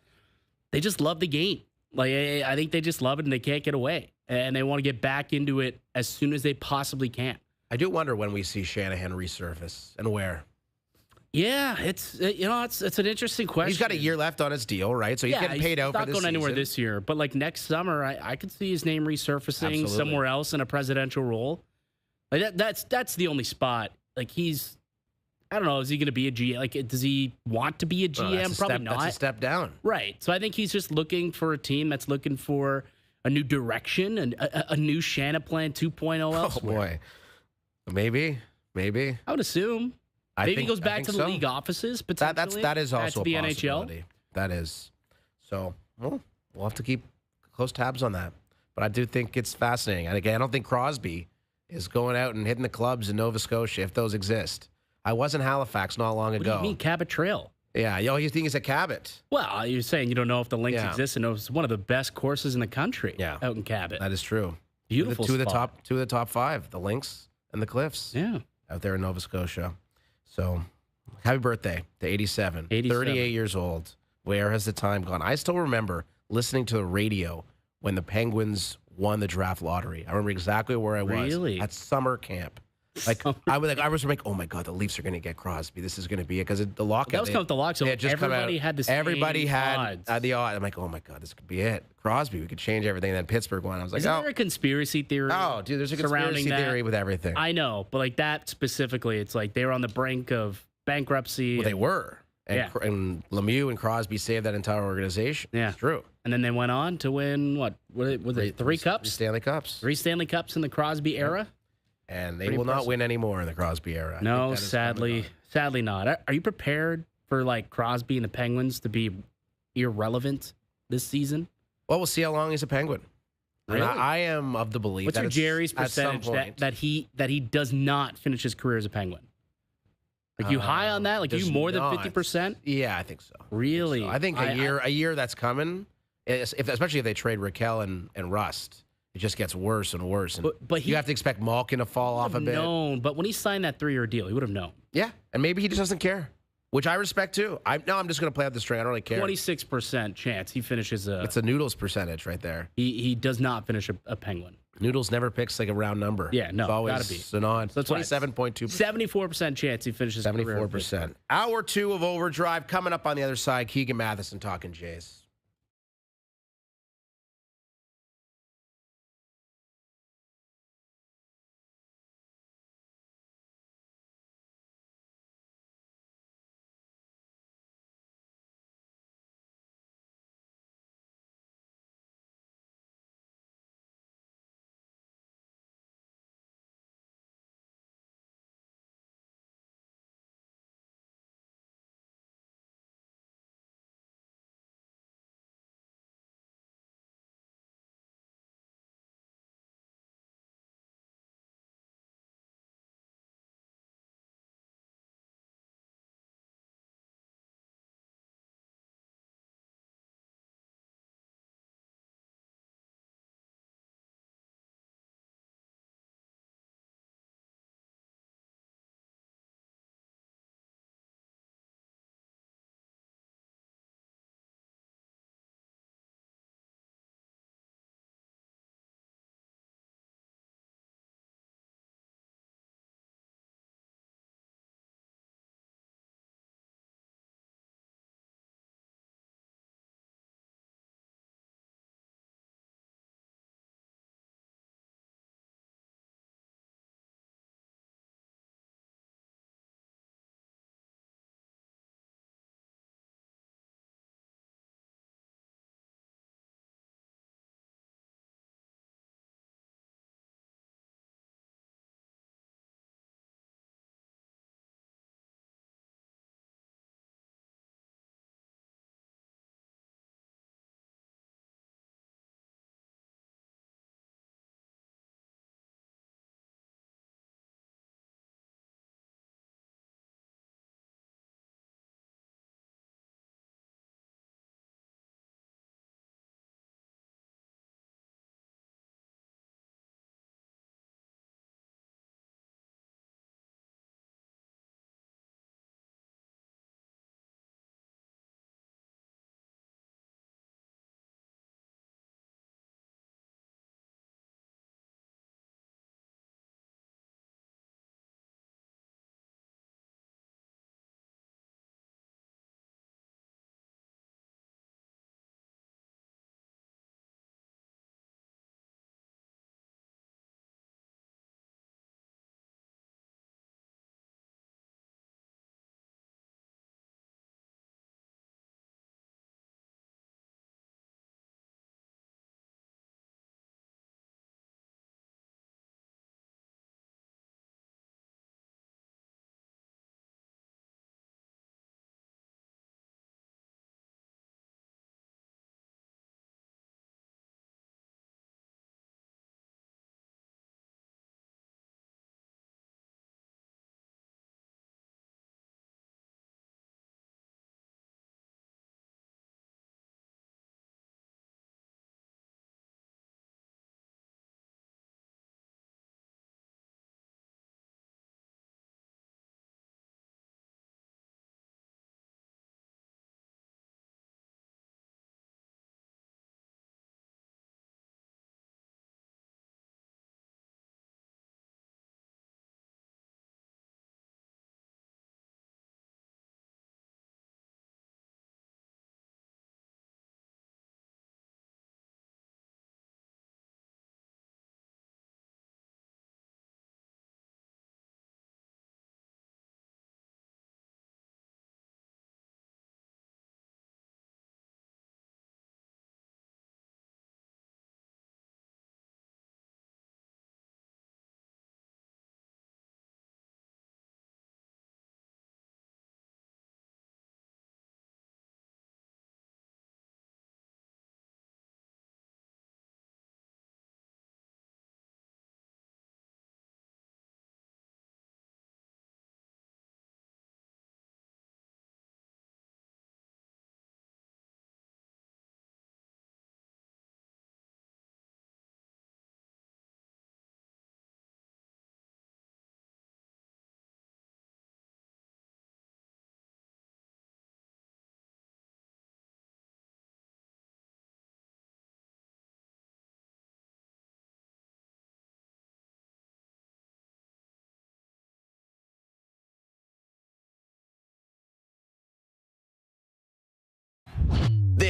they just love the game. Like, I think they just love it and they can't get away. And they want to get back into it as soon as they possibly can. I do wonder when we see Shanahan resurface and where. Yeah, it's an interesting question. He's got a year left on his deal, right? So he's getting paid out for not this going anywhere season. this year. But like next summer, I could see his name resurfacing Absolutely. somewhere else in a presidential role. Like that's the only spot. Like I don't know. Is he going to be a GM? Like, does he want to be a GM? Well, that's a Probably step, not. That's a step down. Right. So I think he's just looking for a team that's looking for a new direction and a new Shanaplan 2.0 Oh, elsewhere. boy. Maybe. I would assume. I Maybe think, he goes I back think to the so. league offices, That potentially. is also the a NHL. possibility. That is. So, well, we'll have to keep close tabs on that. But I do think it's fascinating. And again, I don't think Crosby is going out and hitting the clubs in Nova Scotia, if those exist. I was in Halifax not long What ago. do you mean, Cabot Trail? Yeah, you think it's a Cabot. Well, you're saying you don't know if the links Yeah. exist, and it's one of the best courses in the country. Yeah. Out in Cabot. That is true. Beautiful Two of the spot. top 5, the Lynx and the Cliffs. Yeah. Out there in Nova Scotia. So, happy birthday to 87. 38 years old. Where has the time gone? I still remember listening to the radio when the Penguins won the draft lottery. I remember exactly where I was. Really? At summer camp. Like I was like, oh my God, the Leafs are going to get Crosby. This is going to be it because the lockout. That was coming with the lock, so they had just come everybody out. had the same Everybody had odds. the odds. I'm like, oh my God, this could be it. Crosby, we could change everything. And then Pittsburgh won. I was like, Isn't oh, there a conspiracy theory? oh, dude, there's a surrounding conspiracy that? theory with everything. I know, but like that specifically, it's like they were on the brink of bankruptcy. Well, they were. And, Yeah. and Lemieux and Crosby saved that entire organization. Yeah. It's true. And then they went on to win, what? Was it 3 cups? Stanley Cups. 3 Stanley Cups in the Crosby era? And they Pretty will not impressive. win anymore in the Crosby era. I think No, that is coming sadly not. Are you prepared for like Crosby and the Penguins to be irrelevant this season? on. Well, we'll see how long he's a Penguin. And Really? I am of the belief What's that your it's- Jerry's at some percentage point- that he does not finish his career as a Penguin? Like you high on that? Like you does more than not. 50%? Yeah, I think so. Really? I think a year that's coming, especially if they trade Raquel and Rust, it just gets worse and worse. And But he you have to expect Malkin to fall off a bit. known, but when he signed that 3-year deal, he would have known. Yeah, and maybe he just doesn't care, which I respect too. I'm just going to play out the string. I don't really care. 26% chance he finishes a. It's a Noodles percentage right there. He does not finish a Penguin. Noodles never picks like a round number. Yeah, no, it's always gotta be. an odd. So that's why 27.2%. 74% chance he finishes. 74%. Hour 2 of Overdrive coming up on the other side. Keegan Matheson talking Jays.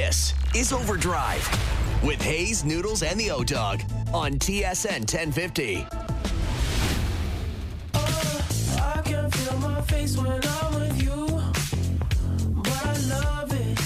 This is OverDrive with Hayes, Noodles, and the O-Dog on TSN 1050. I can feel my face when I'm with you, but I love it,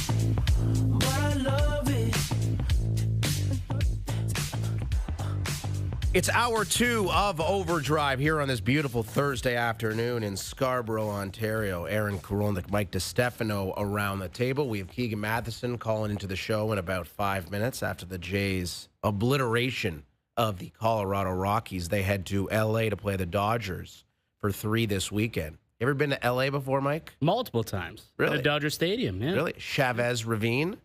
It's hour 2 of OverDrive here on this beautiful Thursday afternoon in Scarborough, Ontario. Aaron Korolnik, Mike DiStefano around the table. We have Keegan Matheson calling into the show in about 5 minutes after the Jays' obliteration of the Colorado Rockies. They head to L.A. to play the Dodgers for 3 this weekend. You ever been to L.A. before, Mike? Multiple times. Really? At Dodger Stadium, yeah. Really? Chavez Ravine?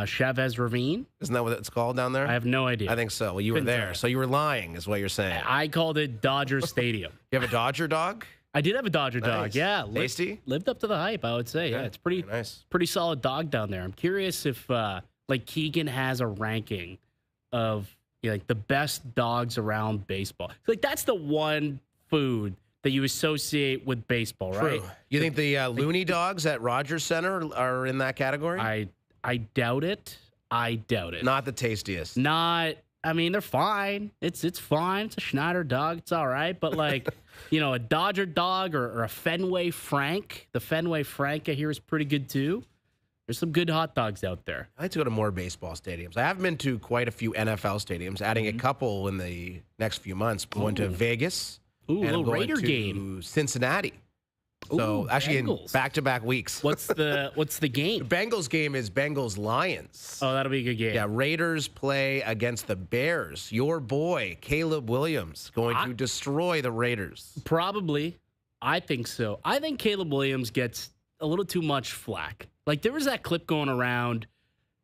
Chavez Ravine? Isn't that what it's called down there? I have no idea. I think so. Well, you were Couldn't tell there, you. so you were lying is what you're saying. I called it Dodger Stadium. You have a Dodger dog? I did have a Dodger dog, Nice. yeah. Tasty? Lived up to the hype, I would say. Yeah, it's pretty nice. pretty solid dog down there. I'm curious if like Keegan has a ranking of like the best dogs around baseball. Like that's the one food that you associate with baseball, right? True. You think the Looney dogs at Rogers Center are in that category? I doubt it. I doubt it. Not the tastiest. Not. I mean, they're fine. It's fine. It's a Schneider dog. It's all right. But like, a Dodger dog or a Fenway Frank. The Fenway Frank I hear is pretty good too. There's some good hot dogs out there. I like to go to more baseball stadiums. I have been to quite a few NFL stadiums, adding a couple in the next few months. Going to Vegas. Ooh, a and I'm little going Raider to game. Cincinnati. So Ooh, actually in Bengals. back-to-back weeks. What's the The game? Bengals game is Bengals-Lions. Oh, that'll be a good game. Yeah, Raiders play against the Bears. Your boy, Caleb Williams, going to destroy the Raiders. Probably. I think so. I think Caleb Williams gets a little too much flack. Like there was that clip going around,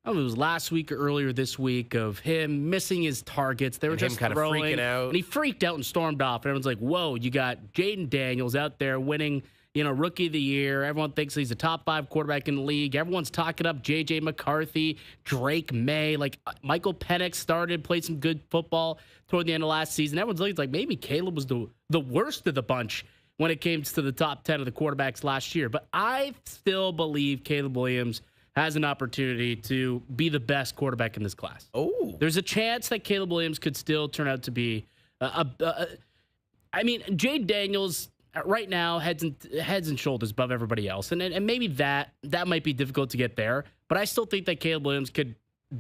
I don't know, it was last week or earlier this week, of him missing his targets. They were And him just kind of throwing, freaking out. and he freaked out and stormed off. And everyone's like, whoa, you got Jaden Daniels out there winning, Rookie of the Year. Everyone thinks he's a top 5 quarterback in the league. Everyone's talking up J.J. McCarthy, Drake May. Like Michael Penix started, played some good football toward the end of last season. Everyone's like maybe Caleb was the worst of the bunch when it came to the top 10 of the quarterbacks last year. But I still believe Caleb Williams has an opportunity to be the best quarterback in this class. Oh. There's a chance that Caleb Williams could still turn out to be Jade Daniels right now heads and shoulders above everybody else. And maybe that might be difficult to get there, but I still think that Caleb Williams could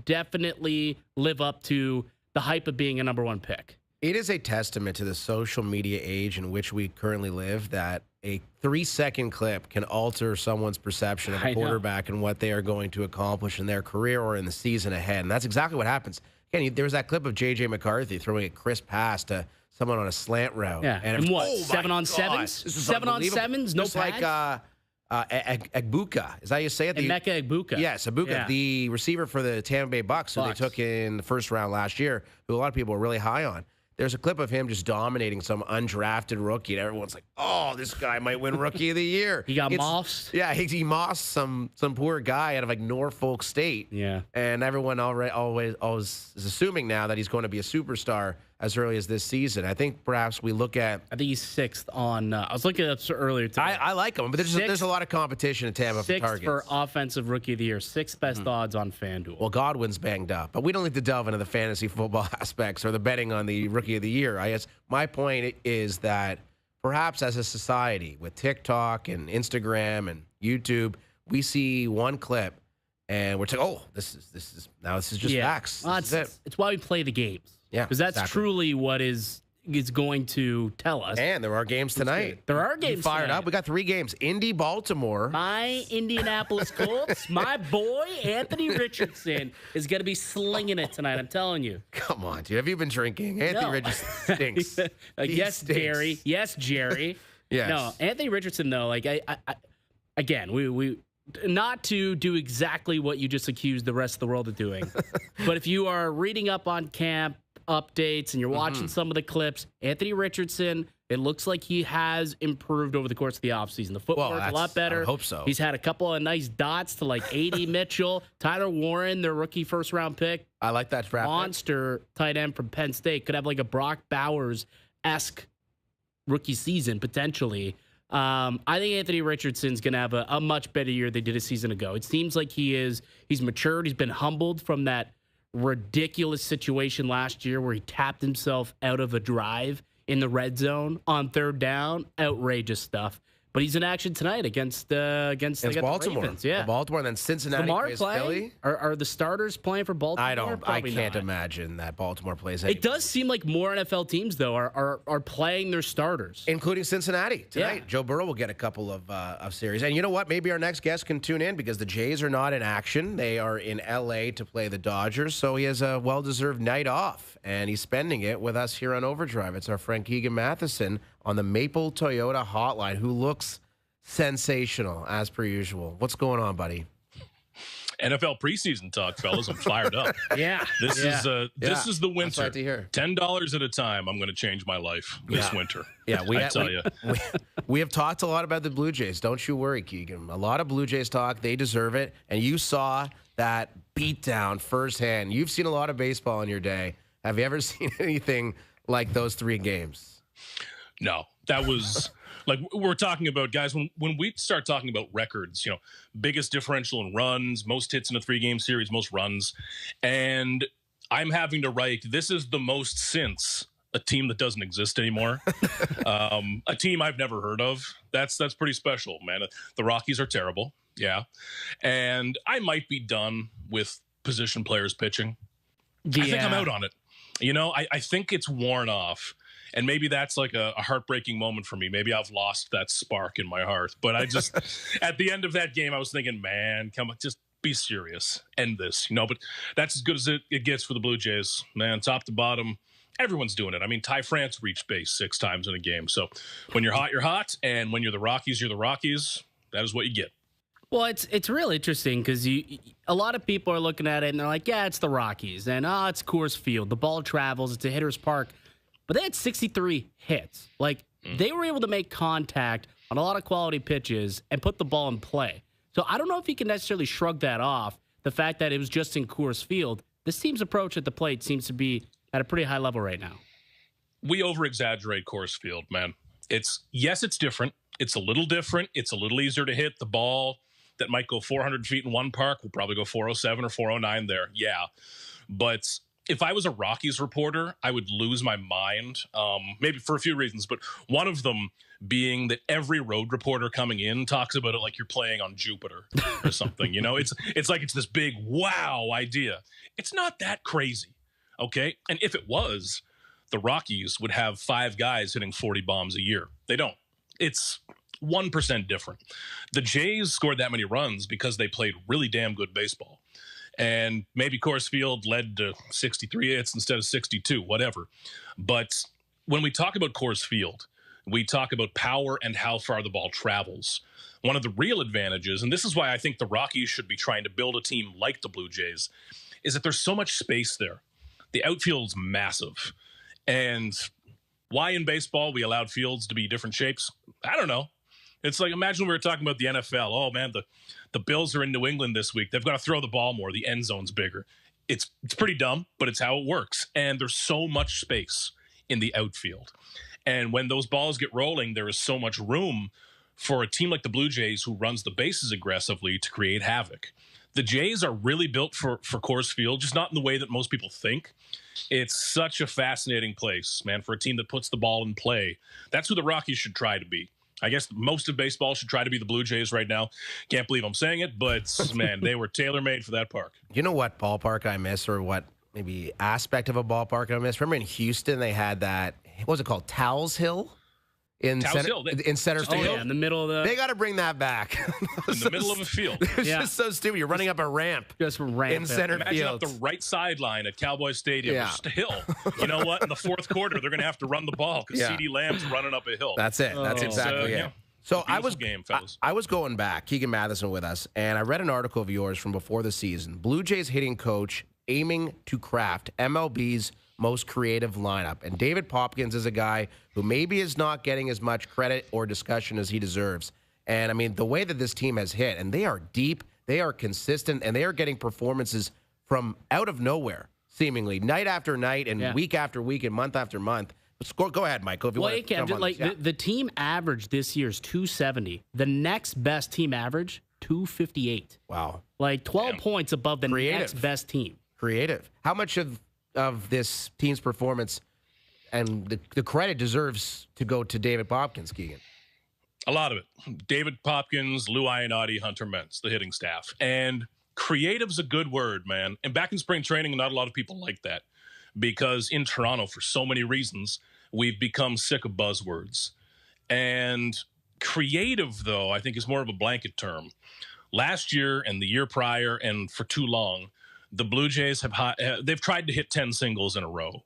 definitely live up to the hype of being a number 1 pick. It is a testament to the social media age in which we currently live that a 3-second clip can alter someone's perception of a quarterback and what they are going to accomplish in their career or in the season ahead. And that's exactly what happens. Again, there was that clip of J.J. McCarthy throwing a crisp pass to someone on a slant route. Yeah. And what? 7-on-7s? 7-on-7s? No Just pads? like Agbuka. Is that how you say it? Emeka Egbuka. Yes, Agbuka, Yeah. the receiver for the Tampa Bay Bucks, who they took in the first round last year, who a lot of people were really high on. There's a clip of him just dominating some undrafted rookie, and everyone's like, "Oh, this guy might win Rookie of the Year." He got mossed. Yeah, he mossed some poor guy out of like Norfolk State. Yeah, and everyone always is assuming now that he's going to be a superstar as early as this season. I think perhaps we look at. I think he's 6th on. I was looking at earlier today. I like him, but there's a lot of competition at Tampa for 6th targets. for offensive Rookie of the Year. 6th best odds on FanDuel. Well, Godwin's banged up, but we don't need to delve into the fantasy football aspects or the betting on the Rookie of the Year. I guess my point is that perhaps as a society with TikTok and Instagram and YouTube, we see one clip and we're saying, "Oh, this is just facts." Well, This is it. it's why we play the games. Yeah, because that's exactly. truly what is going to tell us. And there are games tonight. There are games You fired tonight. up. We got 3 games. Indy, Baltimore. My Indianapolis Colts, my boy Anthony Richardson is going to be slinging it tonight. I'm telling you. Come on, dude. Have you been drinking? Anthony No. Richardson stinks. He Yes, stinks. Jerry. Yes, Jerry. Yes. No, Anthony Richardson though. Like I again, we not to do exactly what you just accused the rest of the world of doing, but if you are reading up on camp updates and you're watching some of the clips, Anthony Richardson, it looks like he has improved over the course of the offseason. The footwork's a lot better. I hope so. He's had a couple of nice dots to like A.D. Mitchell, Tyler Warren, their rookie first-round pick. I like that draft pick. Monster tight end from Penn State. Could have like a Brock Bowers-esque rookie season, potentially. I think Anthony Richardson's going to have a much better year than he did a season ago. It seems like he's matured. He's been humbled from that ridiculous situation last year where he tapped himself out of a drive in the red zone on third down. Outrageous stuff. But he's in action tonight against Baltimore. The Ravens. Yeah, Baltimore, and then Cincinnati plays Philly. Are the starters playing for Baltimore? I can't imagine that Baltimore plays. It does seem like more NFL teams though are playing their starters, including Cincinnati tonight. Yeah. Joe Burrow will get a couple of series, and you know what? Maybe our next guest can tune in because the Jays are not in action. They are in LA to play the Dodgers, so he has a well-deserved night off, and he's spending it with us here on Overdrive. It's our friend Keegan Matheson on the Maple Toyota hotline, who looks sensational as per usual. What's going on, buddy? NFL preseason talk, fellas. I'm fired up. This is the winter. That's right to hear. $10 at a time. I'm going to change my life this winter. Yeah, I we have talked a lot about the Blue Jays. Don't you worry, Keegan. A lot of Blue Jays talk. They deserve it. And you saw that beatdown firsthand. You've seen a lot of baseball in your day. Have you ever seen anything like those 3 games? No, that was like we're talking about, guys, when we start talking about records, biggest differential in runs, most hits in a 3-game series, most runs. And I'm having to write, this is the most since a team that doesn't exist anymore. A team I've never heard of. That's pretty special, man. The Rockies are terrible. Yeah. And I might be done with position players pitching. Yeah. I think I'm out on it. I think it's worn off. And maybe that's like a heartbreaking moment for me. Maybe I've lost that spark in my heart. But I just, at the end of that game, I was thinking, man, come on, just be serious. End this, But that's as good as it gets for the Blue Jays, man. Top to bottom, everyone's doing it. I mean, Ty France reached base 6 times in a game. So when you're hot, you're hot. And when you're the Rockies, you're the Rockies. That is what you get. Well, it's really interesting because a lot of people are looking at it and they're like, yeah, it's the Rockies. And, it's Coors Field. The ball travels. It's a hitter's park. But they had 63 hits. They were able to make contact on a lot of quality pitches and put the ball in play. So I don't know if you can necessarily shrug that off, the fact that it was just in Coors Field. This team's approach at the plate seems to be at a pretty high level right now. We over-exaggerate Coors Field, man. It's different. It's a little different. It's a little easier to hit. The ball that might go 400 feet in one park will probably go 407 or 409 there. Yeah. But if I was a Rockies reporter, I would lose my mind, maybe for a few reasons, but one of them being that every road reporter coming in talks about it like you're playing on Jupiter or something. It's like it's this big wow idea. It's not that crazy, okay? And if it was, the Rockies would have 5 guys hitting 40 bombs a year. They don't. It's 1% different. The Jays scored that many runs because they played really damn good baseball. And maybe Coors Field led to 63 hits instead of 62, whatever. But when we talk about Coors Field, we talk about power and how far the ball travels. One of the real advantages, and this is why I think the Rockies should be trying to build a team like the Blue Jays, is that there's so much space there. The outfield's massive. And why in baseball we allowed fields to be different shapes? I don't know. It's like, imagine we were talking about the NFL. Oh, man, the Bills are in New England this week. They've got to throw the ball more. The end zone's bigger. It's pretty dumb, but it's how it works. And there's so much space in the outfield. And when those balls get rolling, there is so much room for a team like the Blue Jays, who runs the bases aggressively, to create havoc. The Jays are really built for Coors Field, just not in the way that most people think. It's such a fascinating place, man, for a team that puts the ball in play. That's who the Rockies should try to be. I guess most of baseball should try to be the Blue Jays right now. Can't believe I'm saying it, but, man, they were tailor-made for that park. You know what ballpark I miss, or what maybe aspect of a ballpark I miss? Remember in Houston they had that, what was it called, Towles Hill? In center field. Oh, yeah, in the middle of the... They got to bring that back. In the middle of a field. It's just so stupid. You're running up a ramp. Just ramp in center field. Imagine up the right sideline at Cowboy Stadium. Yeah. Just a hill. You know what? In the fourth quarter, they're going to have to run the ball because CD Lamb's running up a hill. That's it. That's exactly it. So I was going back, Keegan Matheson with us, and I read an article of yours from before the season. Blue Jays hitting coach aiming to craft MLB's most creative lineup. And David Popkins is a guy who maybe is not getting as much credit or discussion as he deserves. And, I mean, the way that this team has hit, and they are deep, they are consistent, and they are getting performances from out of nowhere, seemingly, night after night and week after week and month after month. Go ahead, Michael. If you Well, want it can. The team average this year is 270. The next best team average, 258. Wow. Like 12 points above the next best team. Creative. How much of this team's performance and the credit deserves to go to David Popkins, Keegan? A lot of it. David Popkins, Lou Ionati, Hunter Mentz, the hitting staff. And creative's a good word, man. And back in spring training, not a lot of people like that. Because in Toronto, for so many reasons, we've become sick of buzzwords. And creative, though, I think is more of a blanket term. Last year and the year prior and for too long, the Blue Jays they've tried to hit 10 singles in a row.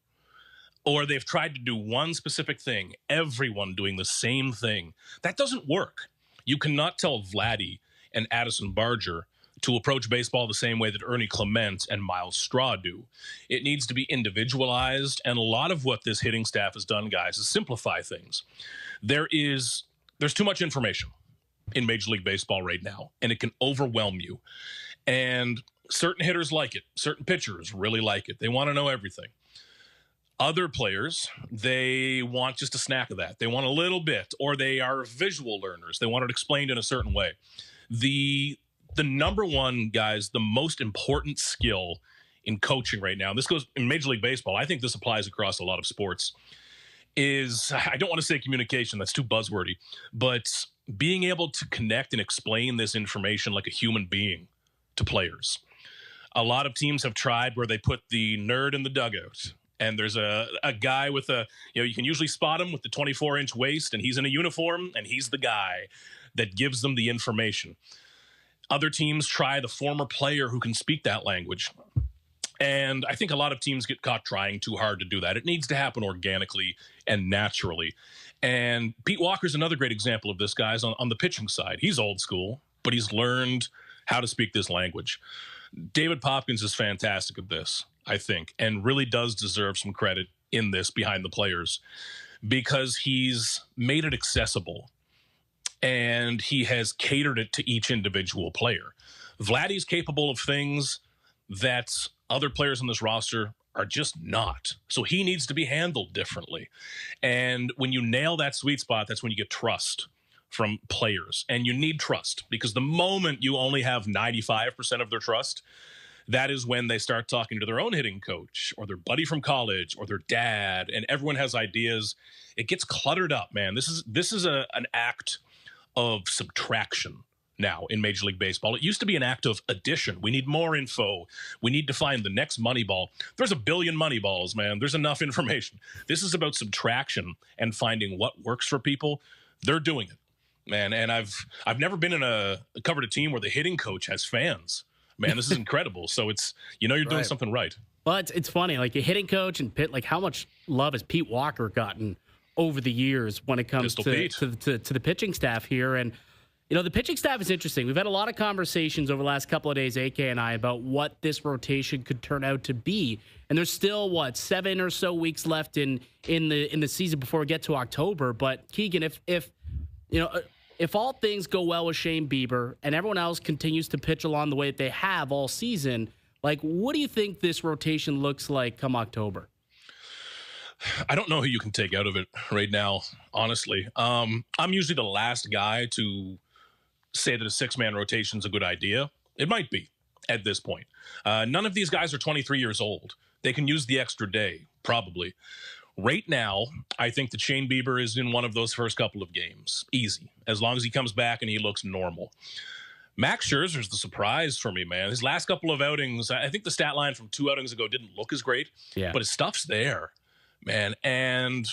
Or they've tried to do one specific thing, everyone doing the same thing. That doesn't work. You cannot tell Vladdy and Addison Barger to approach baseball the same way that Ernie Clement and Miles Straw do. It needs to be individualized, and a lot of what this hitting staff has done, guys, is simplify things. There's too much information in Major League Baseball right now, and it can overwhelm you. And certain hitters like it. Certain pitchers really like it. They want to know everything. Other players, they want just a snack of that. They want a little bit, or they are visual learners. They want it explained in a certain way. The number one, guys, the most important skill in coaching right now, and this goes in Major League Baseball, I think this applies across a lot of sports, is, I don't want to say communication, that's too buzzwordy, but being able to connect and explain this information like a human being to players. A lot of teams have tried where they put the nerd in the dugout, and there's a guy with you can usually spot him with the 24-inch waist, and he's in a uniform, and he's the guy that gives them the information. Other teams try the former player who can speak that language. And I think a lot of teams get caught trying too hard to do that. It needs to happen organically and naturally. And Pete Walker's another great example of this, guys, on the pitching side. He's old school, but he's learned how to speak this language. David Popkins is fantastic at this, I think, and really does deserve some credit in this behind the players because he's made it accessible. And he has catered it to each individual player. Vladdy's capable of things that other players on this roster are just not. So he needs to be handled differently. And when you nail that sweet spot, that's when you get trust from players. And you need trust because the moment you only have 95% of their trust, that is when they start talking to their own hitting coach or their buddy from college or their dad, and everyone has ideas. It gets cluttered up, man. This is an act of subtraction now in Major League Baseball. It used to be an act of addition. We need more info. We need to find the next money ball. There's a billion money balls, man. There's enough information. This is about subtraction and finding what works for people. They're doing it, man. And I've never been covered a team where the hitting coach has fans. Man, this is incredible. So it's, you're doing something right. Well, it's funny, like a hitting coach and like how much love has Pete Walker gotten over the years when it comes to the pitching staff here. And, the pitching staff is interesting. We've had a lot of conversations over the last couple of days, AK and I, about what this rotation could turn out to be. And there's still, 7 or so weeks left in the season before we get to October. But Keegan, if all things go well with Shane Bieber and everyone else continues to pitch along the way that they have all season, what do you think this rotation looks like come October? I don't know who you can take out of it right now, honestly. I'm usually the last guy to say that a 6-man rotation is a good idea. It might be at this point. None of these guys are 23 years old. They can use the extra day, probably. Right now, I think that Shane Bieber is in one of those first couple of games. Easy. As long as he comes back and he looks normal. Max Scherzer's the surprise for me, man. His last couple of outings, I think the stat line from 2 outings ago didn't look as great, but his stuff's there. Man, and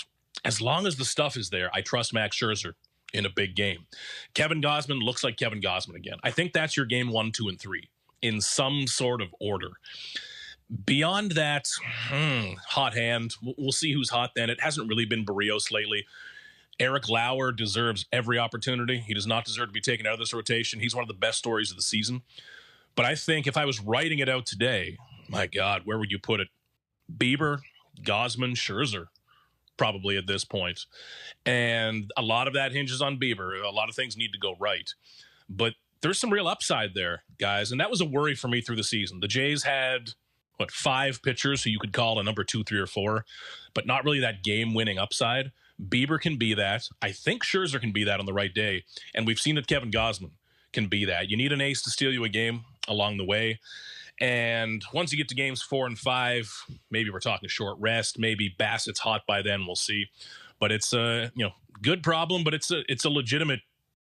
as long as the stuff is there, I trust Max Scherzer in a big game. Kevin Gausman looks like Kevin Gausman again. I think that's your game 1, 2, and 3 in some sort of order. Beyond that, hot hand. We'll see who's hot then. It hasn't really been Barrios lately. Eric Lauer deserves every opportunity. He does not deserve to be taken out of this rotation. He's one of the best stories of the season. But I think if I was writing it out today, my God, where would you put it? Bieber, Gausman, Scherzer, probably at this point. And a lot of that hinges on Bieber. A lot of things need to go right. But there's some real upside there, guys. And that was a worry for me through the season. The Jays had 5 pitchers who you could call a number 2, 3, or 4, but not really that game-winning upside. Bieber can be that. I think Scherzer can be that on the right day. And we've seen that Kevin Gausman can be that. You need an ace to steal you a game along the way. And once you get to games 4 and 5, maybe we're talking short rest. Maybe Bassett's hot by then. We'll see. But it's a good problem, but it's a legitimate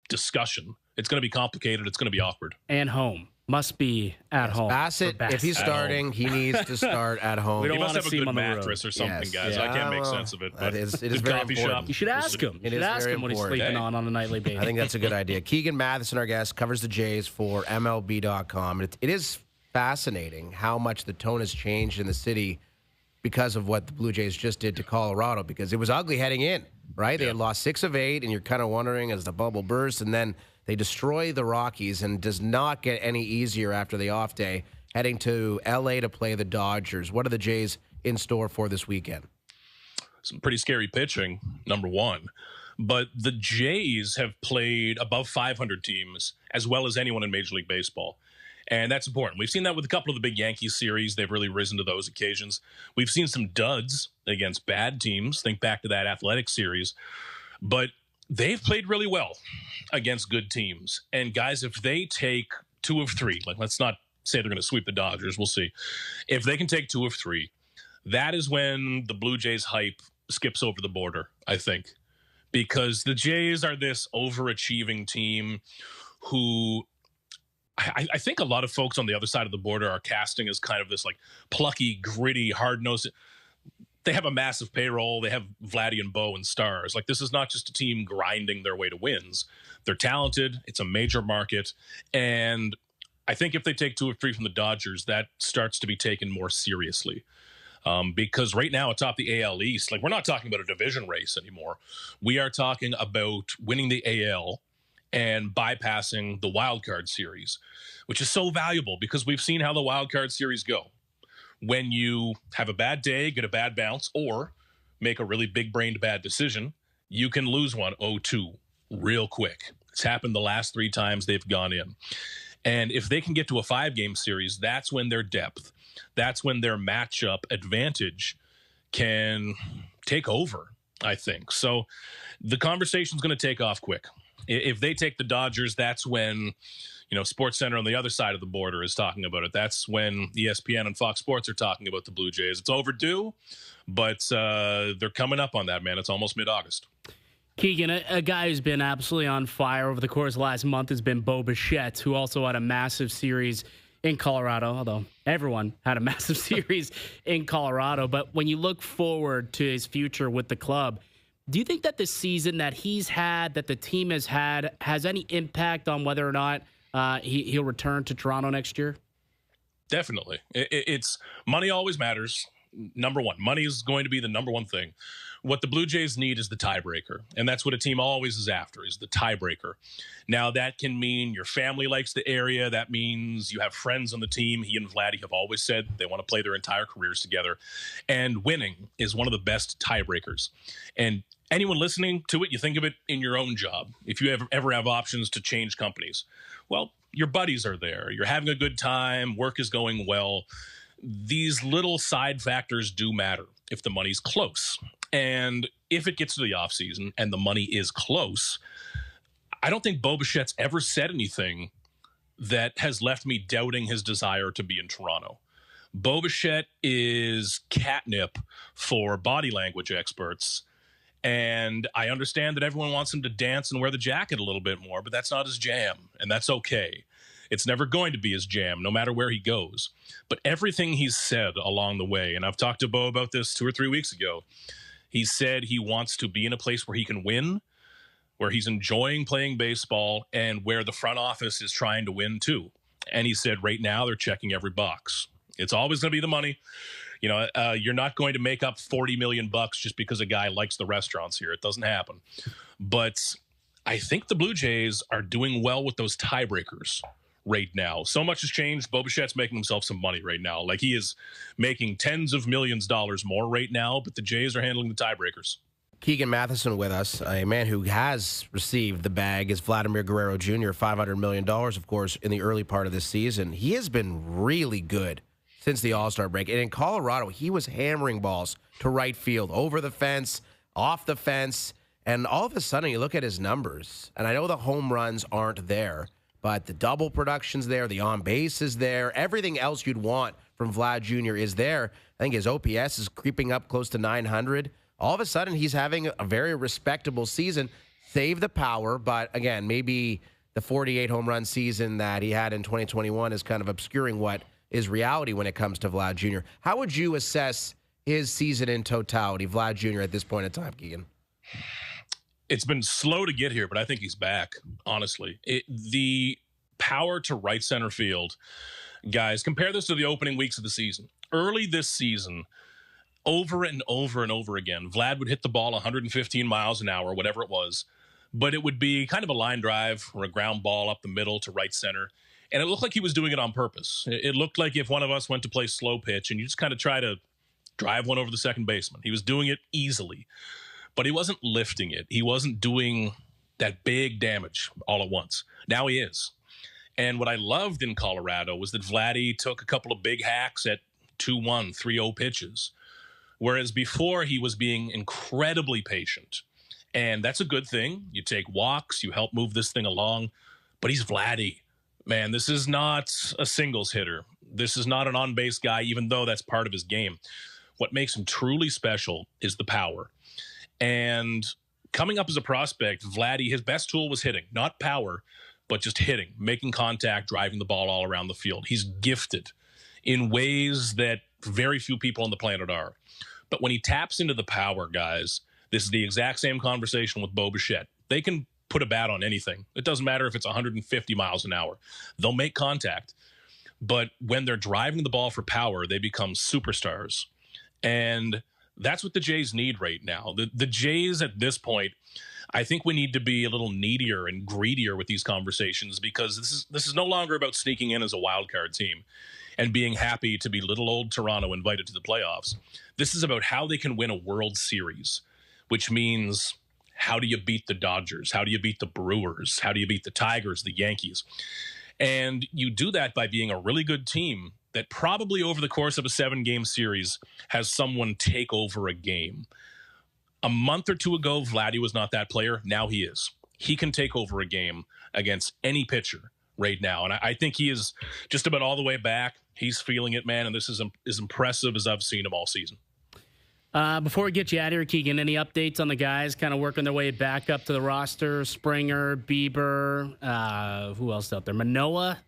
discussion. It's going to be complicated. It's going to be awkward. And home. Must be at home. Bassett, if he's starting, he needs to start at home. We don't He must want have to a see him good on the mattress road. or something, Yes. guys. Yeah, I can't make well, sense of it. it But is good very coffee important. shop. You should ask him. You It should is ask very him what he's important. sleeping on a nightly basis. I think that's a good idea. Keegan Matheson, our guest, covers the Jays for MLB.com. It is fascinating how much the tone has changed in the city because of what the Blue Jays just did to Colorado, because it was ugly heading in, right? They had lost 6 of 8, and you're kind of wondering as the bubble bursts, and then they destroy the Rockies, and does not get any easier after the off day, heading to L.A. to play the Dodgers. What are the Jays in store for this weekend? Some pretty scary pitching, number one. But the Jays have played above 500 teams as well as anyone in Major League Baseball. And that's important. We've seen that with a couple of the big Yankees series. They've really risen to those occasions. We've seen some duds against bad teams. Think back to that Athletic series. But they've played really well against good teams. And guys, if they take 2 of 3, like let's not say they're going to sweep the Dodgers, we'll see. If they can take 2 of 3, that is when the Blue Jays hype skips over the border, I think. Because the Jays are this overachieving team who I think a lot of folks on the other side of the border are casting as kind of this like plucky, gritty, hard-nosed. They have a massive payroll. They have Vladdy and Bo and stars. Like, this is not just a team grinding their way to wins. They're talented. It's a major market. And I think if they take 2 or 3 from the Dodgers, that starts to be taken more seriously. Because right now atop the AL East, like, we're not talking about a division race anymore. We are talking about winning the AL and bypassing the wild card series, which is so valuable because we've seen how the wild card series go. When you have a bad day, get a bad bounce, or make a really big-brained bad decision, you can lose one 0-2 real quick. It's happened the last 3 times they've gone in. And if they can get to a 5-game series, that's when their depth, that's when their matchup advantage can take over, I think. So the conversation's going to take off quick. If they take the Dodgers, that's when, SportsCenter on the other side of the border is talking about it. That's when ESPN and Fox Sports are talking about the Blue Jays. It's overdue, but they're coming up on that, man. It's almost mid-August. Keegan, a guy who's been absolutely on fire over the course of the last month has been Bo Bichette, who also had a massive series in Colorado, although everyone had a massive series in Colorado. But when you look forward to his future with the club, do you think that the season that he's had, that the team has had, has any impact on whether or not he'll return to Toronto next year? Definitely. It's money always matters. Number one, money is going to be the number one thing. What the Blue Jays need is the tiebreaker, and that's what a team always is after, is the tiebreaker. Now, that can mean your family likes the area. That means you have friends on the team. He and Vladdy have always said they want to play their entire careers together, and winning is one of the best tiebreakers. And anyone listening to it, you think of it in your own job. If you ever have options to change companies, well, your buddies are there. You're having a good time. Work is going well. These little side factors do matter if the money's close. And if it gets to the offseason and the money is close, I don't think Bo Bichette's ever said anything that has left me doubting his desire to be in Toronto. Bo Bichette is catnip for body language experts. And I understand that everyone wants him to dance and wear the jacket a little bit more, but that's not his jam, and that's okay. It's never going to be his jam, no matter where he goes. But everything he's said along the way, and I've talked to Bo about this 2 or 3 weeks ago, he said he wants to be in a place where he can win, where he's enjoying playing baseball, and where the front office is trying to win too. And he said right now they're checking every box. It's always going to be the money. You're not going to make up $40 million just because a guy likes the restaurants here. It doesn't happen. But I think the Blue Jays are doing well with those tiebreakers right now. So much has changed. Bo Bichette's making himself some money right now. Like, he is making tens of millions of dollars more right now, but the Jays are handling the tiebreakers. Keegan Matheson with us, a man who has received the bag, is Vladimir Guerrero Jr., $500 million, of course, in the early part of this season. He has been really good since the All-Star break. And in Colorado, he was hammering balls to right field, over the fence, off the fence. And all of a sudden, you look at his numbers, and I know the home runs aren't there, but the double production's there, the on-base is there, everything else you'd want from Vlad Jr. is there. I think his OPS is creeping up close to 900. All of a sudden, he's having a very respectable season. Save the power, but again, maybe the 48 home run season that he had in 2021 is kind of obscuring what is reality when it comes to Vlad Jr. How would you assess his season in totality, Vlad Jr. at this point in time, Keegan? It's been slow to get here, but I think he's back, honestly. The power to right center field, guys, compare this to the opening weeks of the season. Early this season, over and over and over again, Vlad would hit the ball 115 miles an hour, whatever it was, but it would be kind of a line drive or a ground ball up the middle to right center. And it looked like he was doing it on purpose. It looked like if one of us went to play slow pitch and you just kind of try to drive one over the second baseman, he was doing it easily, but he wasn't lifting it. He wasn't doing that big damage all at once. Now he is. And what I loved in Colorado was that Vladdy took a couple of big hacks at 2-1, 3-0 pitches, whereas before he was being incredibly patient. And that's a good thing. You take walks, you help move this thing along, but he's Vladdy. Man, this is not a singles hitter. This is not an on-base guy, even though that's part of his game. What makes him truly special is the power. And coming up as a prospect, Vladdy, his best tool was hitting, not power, but just hitting, making contact, driving the ball all around the field. He's gifted in ways that very few people on the planet are. But when he taps into the power, guys, this is the exact same conversation with Bo Bichette. They can put a bat on anything. It doesn't matter if it's 150 miles an hour. They'll make contact. But when they're driving the ball for power, they become superstars. And that's what the Jays need right now. The Jays at this point, I think we need to be a little needier and greedier with these conversations, because this is no longer about sneaking in as a wild card team and being happy to be little old Toronto invited to the playoffs. This is about how they can win a World Series, which means how do you beat the Dodgers? How do you beat the Brewers? How do you beat the Tigers, the Yankees? And you do that by being a really good team that probably over the course of a 7-game series has someone take over a game. A month or two ago, Vladdy was not that player. Now he is. He can take over a game against any pitcher right now. And I think he is just about all the way back. He's feeling it, man. And this is as impressive as I've seen him all season. Before we get you out of here, Keegan, any updates on the guys kind of working their way back up to the roster? Springer, Bieber, who else out there? Manoah,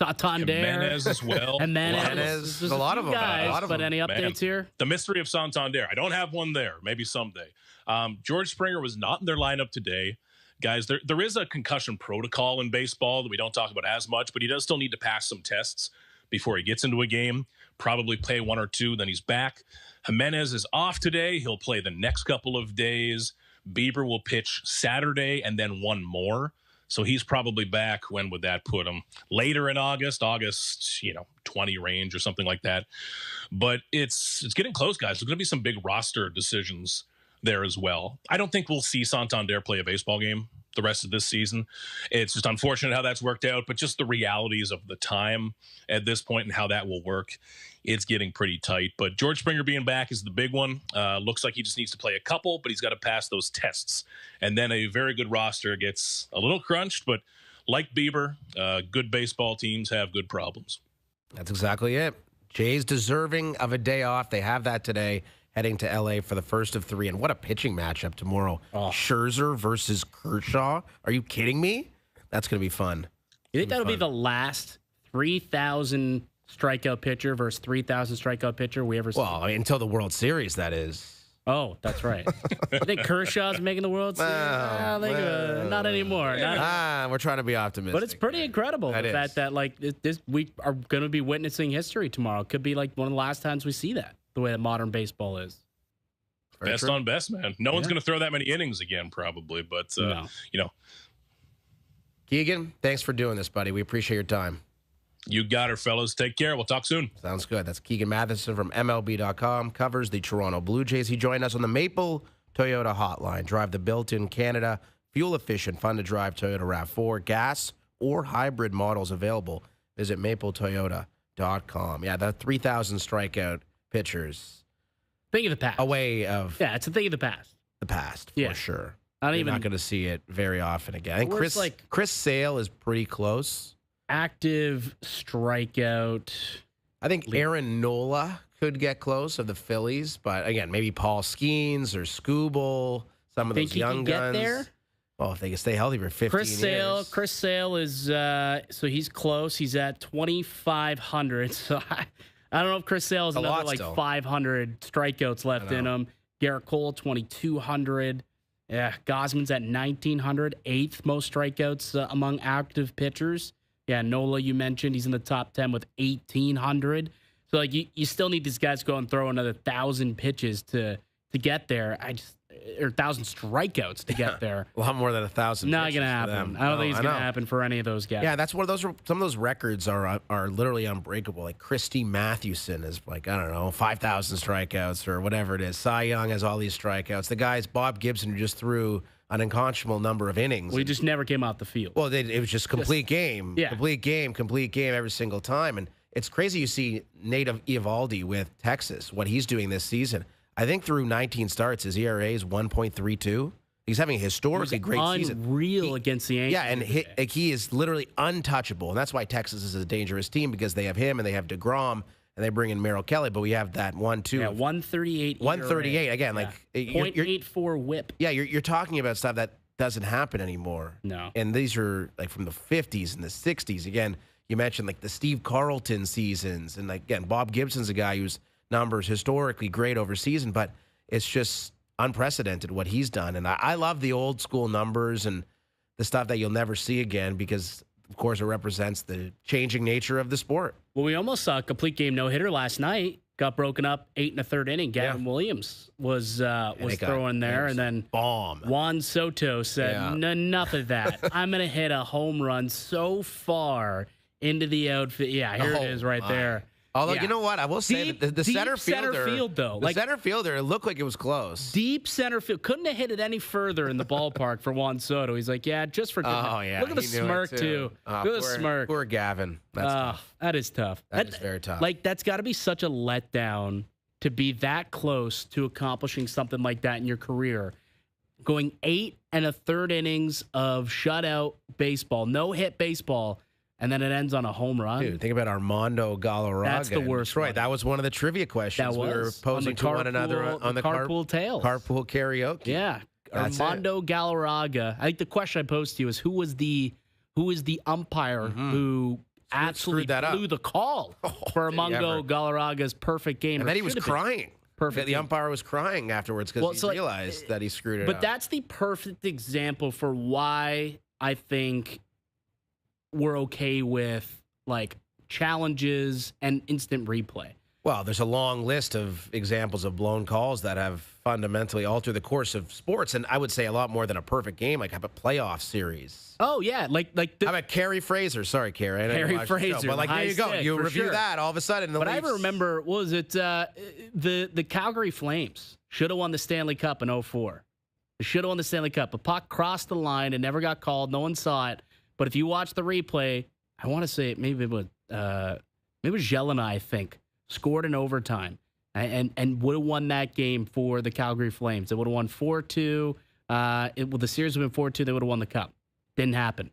Santander. Jimenez as well. Jimenez. There's a lot of them. Guys, A lot of but them. any updates here? The mystery of Santander. I don't have one there. Maybe someday. George Springer was not in their lineup today. Guys, there is a concussion protocol in baseball that we don't talk about as much, but he does still need to pass some tests before he gets into a game. Probably play 1 or 2, then he's back. Jimenez is off today. He'll play the next couple of days. Bieber will pitch Saturday and then one more. So he's probably back. When would that put him? Later in August, 20 range or something like that. But it's getting close, guys. There's going to be some big roster decisions there as well. I don't think we'll see Santander play a baseball game the rest of this season. It's just unfortunate how that's worked out, but just the realities of the time at this point and how that will work, it's getting pretty tight. But George Springer being back is the big one. Looks like he just needs to play a couple, but he's got to pass those tests. And then a very good roster gets a little crunched, but like Bieber, good baseball teams have good problems. That's exactly it. Jays deserving of a day off. They have that today, heading to L.A. for the first of 3. And what a pitching matchup tomorrow. Scherzer versus Kershaw. Are you kidding me? That's going to be fun. You think that'll be the last 3,000 strikeout pitcher versus 3,000 strikeout pitcher we ever see? Well, until the World Series, that is. Oh, that's right. You think Kershaw's making the World Series? Not anymore. We're trying to be optimistic. But it's pretty incredible, the fact that we are going to be witnessing history tomorrow. It could be like one of the last times we see that, the way that modern baseball is. Best on best, man. No one's going to throw that many innings again, probably. But, Keegan, thanks for doing this, buddy. We appreciate your time. You got her, fellas. Take care. We'll talk soon. Sounds good. That's Keegan Matheson from MLB.com. Covers the Toronto Blue Jays. He joined us on the Maple Toyota hotline. Drive the built-in Canada, fuel-efficient, fun-to-drive Toyota RAV4, gas or hybrid models available. Visit mapletoyota.com. MLB.com. Yeah, the 3,000 strikeout pitchers. Thing of the past. A way of it's a thing of the past. the past, Yeah. for sure. You're not going to see it very often again. I think Well, it's Chris Sale is pretty close. active strikeout. I think Aaron Nola could get close of the Phillies, but again, maybe Paul Skeens or Scooble, some of Think those he young can get guns. there? Well, if they can stay healthy for 15 years. Chris Sale is so he's close. He's at 2,500. So I don't know if Chris Sale has A another lot like still. 500 strikeouts left in him. Garrett Cole 2,200. Yeah, Gosman's at 1,900, eighth most strikeouts among active pitchers. Yeah, Nola you mentioned, he's in the top 10 with 1,800. So like you still need these guys to go and throw another 1,000 pitches to get there. Or 1,000 strikeouts to get there. A lot more than 1,000. Not pitches gonna for happen. them. I don't think No, it's gonna know. happen for any of those guys. Yeah, that's one of those. Some of those records are literally unbreakable. Like Keegan Matheson is like, I don't know, 5,000 strikeouts or whatever it is. Cy Young has all these strikeouts. The guys, Bob Gibson, who just threw an unconscionable number of innings. We just never came out the field. Well, it was just complete game. Yeah. Complete game every single time. And it's crazy you see Nate Eovaldi with Texas, what he's doing this season. I think through 19 starts, his ERA is 1.32. He's having a historically great season. Unreal against the Yankees. Yeah, and he is literally untouchable. And that's why Texas is a dangerous team, because they have him and they have DeGrom and they bring in Merrill Kelly. But we have that 1-2. Yeah, 138. 138. Again, like you're, 0.84 whip. yeah, you're talking about stuff that doesn't happen anymore. No. And these are like from the 50s and the 60s. Again, you mentioned like the Steve Carlton seasons. And like, again, Bob Gibson's a guy whose numbers historically great over season, but it's just unprecedented what he's done. And I love the old school numbers and the stuff that you'll never see again because, of course, it represents the changing nature of the sport. Well, we almost saw a complete game no-hitter last night. Got broken up 8 1/3 inning. Gavin Williams was throwing there, and then Juan Soto said, "Enough of that. I'm going to hit a home run so far into the outfield." Yeah, here it is right there. Although, you know what? I will say that the center fielder, center field, though. The center fielder, it looked like it was close. Deep center field. Couldn't have hit it any further in the ballpark for Juan Soto. He's like, yeah, just for good. Oh, yeah. Look at the he knew it, smirk, too. Look at the smirk. Poor Gavin. That's tough. That is tough. That is very tough. Like, that's got to be such a letdown to be that close to accomplishing something like that in your career. Going 8 1/3 innings of shutout baseball, no-hit baseball, and then it ends on a home run. Dude, think about Armando Galarraga. That's the worst Right, one. that was one of the trivia questions That we were was. posing to one another on the carpool tales. Carpool karaoke. Yeah, That's Armando Galarraga. I think the question I posed to you is who was the umpire who absolutely screwed that up. blew the call for Armando Galarraga's perfect game? And then he was crying. Perfect. The umpire was crying afterwards because he realized that he screwed it up. But that's the perfect example for why I think we're okay with like challenges and instant replay. Well, there's a long list of examples of blown calls that have fundamentally altered the course of sports, and I would say a lot more than a perfect game, like have a playoff series. Oh yeah, like how about Carrie Fraser? Sorry, Carrie. I didn't Carrie watch the show, Fraser, but like there you go. high You stick, for review sure. that all of a sudden. But I remember, what was it? The Calgary Flames should have won the Stanley Cup in 2004. They should have won the Stanley Cup. A puck crossed the line and never got called. No one saw it. But if you watch the replay, I want to say maybe it was Jelena, I think, scored in overtime and would have won that game for the Calgary Flames. They would have won 4-2. The series would have been 4-2. They would have won the cup. Didn't happen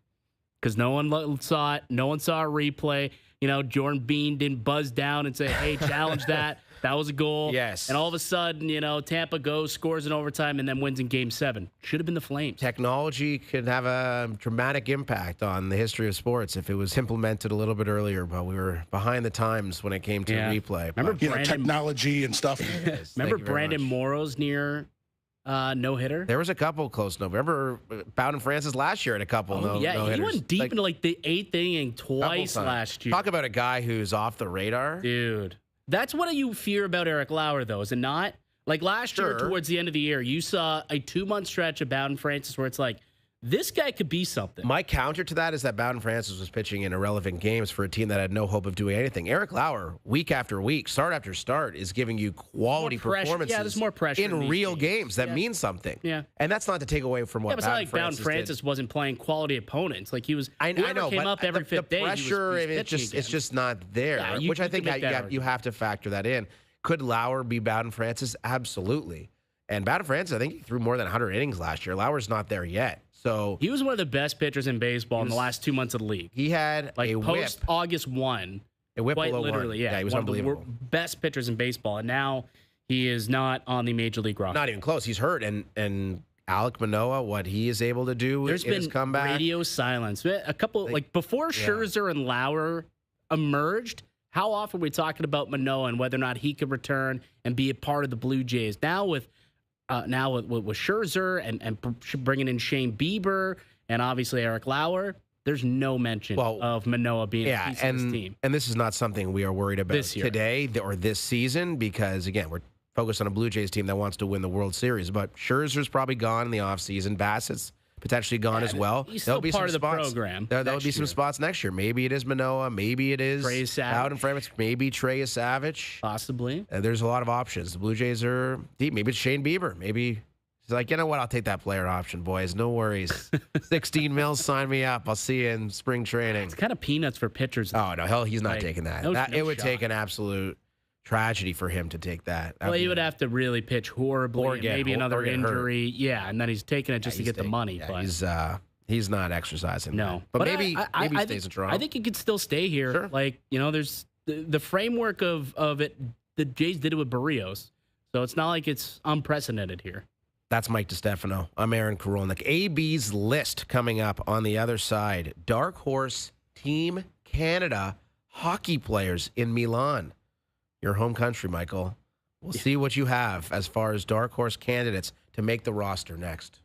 because no one saw it. No one saw a replay. You know, Jordan Bean didn't buzz down and say, hey, challenge that. That was a goal. Yes. And all of a sudden, you know, Tampa goes, scores in overtime, and then wins in Game 7. Should have been the Flames. Technology could have a dramatic impact on the history of sports if it was implemented a little bit earlier, but we were behind the times when it came to replay. Remember technology and stuff. Yes, Remember thank you very Brandon much. Morrow's near no-hitter? There was a couple close Remember Bowden Francis last year at a couple no-hitters. He went deep into like the 8th inning twice Couple times. last year. Talk about a guy who's off the radar. Dude. That's what you fear about Eric Lauer, though, is it not? Like last year, towards the end of the year, you saw a 2-month stretch of Bowden Francis where it's like, this guy could be something. My counter to that is that Bowden Francis was pitching in irrelevant games for a team that had no hope of doing anything. Eric Lauer, week after week, start after start, is giving you quality performances. Yeah, there's more pressure in real games that mean something. Yeah. And that's not to take away from what but it's not like Bowden Francis did. wasn't playing quality opponents. Like he was, I know, came but up every fifth day. The pressure, it's just not there, Yeah, which I think you have to factor that in. Could Lauer be Bowden Francis? Absolutely. And Bowden Francis, I think he threw more than 100 innings last year. Lauer's not there yet. So he was one of the best pitchers in baseball in the last 2 months of the league. He had like a post whip. August 1. A whip quite below literally, 1. Yeah, he was one unbelievable. of the best pitchers in baseball, and now he is not on the major league roster. Not even close. He's hurt, and Alek Manoah, what he is able to do There's in his been comeback. radio silence. A couple before Scherzer and Lauer emerged. How often are we talking about Manoah and whether or not he could return and be a part of the Blue Jays? Now with Scherzer and bringing in Shane Bieber and obviously Eric Lauer, there's no mention of Manoah being a piece of this team. And this is not something we are worried about today or this season because, again, we're focused on a Blue Jays team that wants to win the World Series. But Scherzer's probably gone in the offseason. Bassett's potentially gone as well. He's still be part of the spots. program. There'll be some spots next year. Maybe it is Manoah. Maybe it is Trey Savage. out in front. Maybe Trey Savage. Possibly. There's a lot of options. The Blue Jays are deep. Maybe it's Shane Bieber. Maybe he's like, you know what? I'll take that player option, boys. No worries. 16 mils, sign me up. I'll see you in spring training. It's kind of peanuts for pitchers. Oh, no. Hell, he's not taking that. It would take an absolute tragedy for him to take that. Well, he would have to really pitch horribly, or maybe another injury. Hurt. Yeah, and then he's taking it just to get the money. Yeah, but he's not exercising. No, but maybe I he stays in Toronto. I think he could still stay here. Sure. Like, there's the framework of it. The Jays did it with Barrios, so it's not like it's unprecedented here. That's Mike DiStefano. I'm Aaron Korolnik. AB's list coming up on the other side. Dark Horse Team Canada hockey players in Milan. Your home country, Michael. We'll see what you have as far as Dark Horse candidates to make the roster next.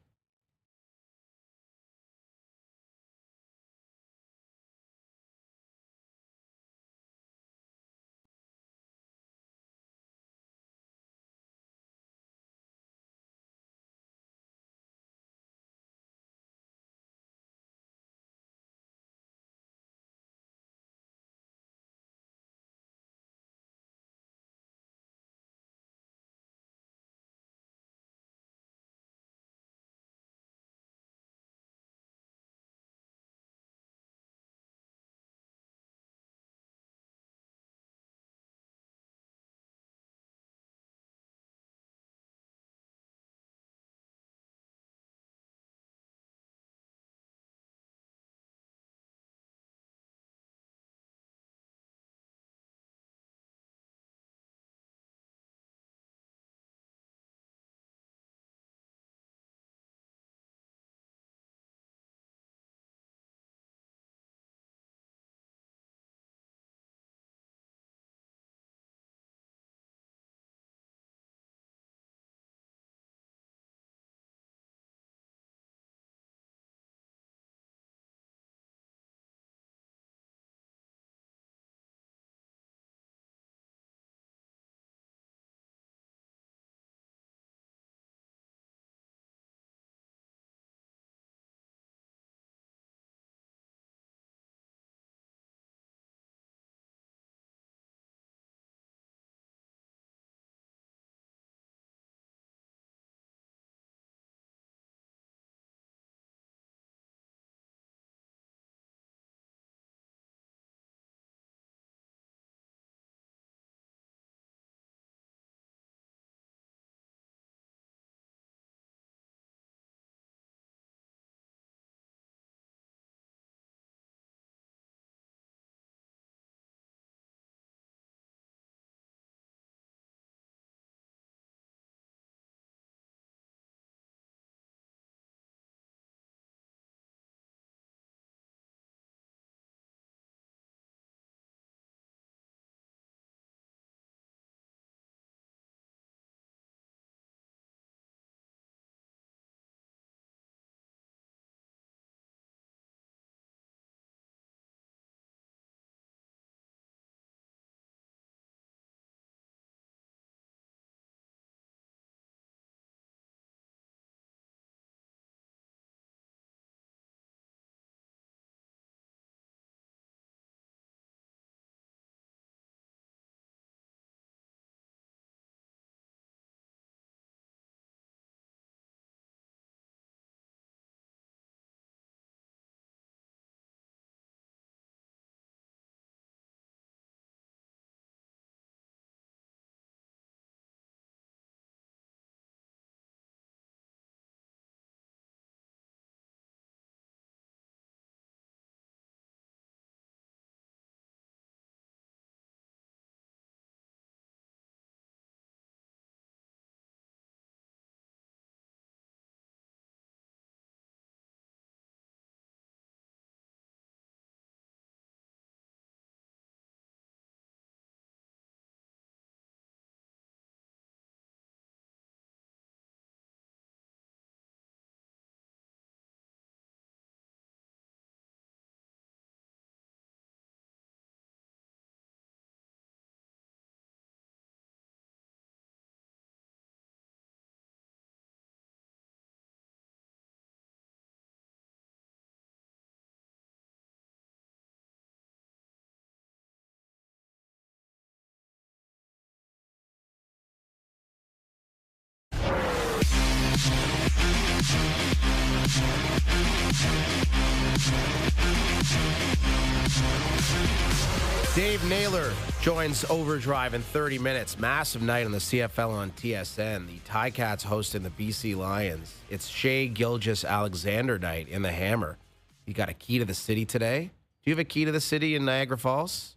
Dave Naylor joins OverDrive in 30 minutes. Massive night on the CFL on TSN. The Ticats hosting the BC Lions. It's Shea Gilgeous-Alexander night in the Hammer. You got a key to the city today? Do you have a key to the city in Niagara Falls?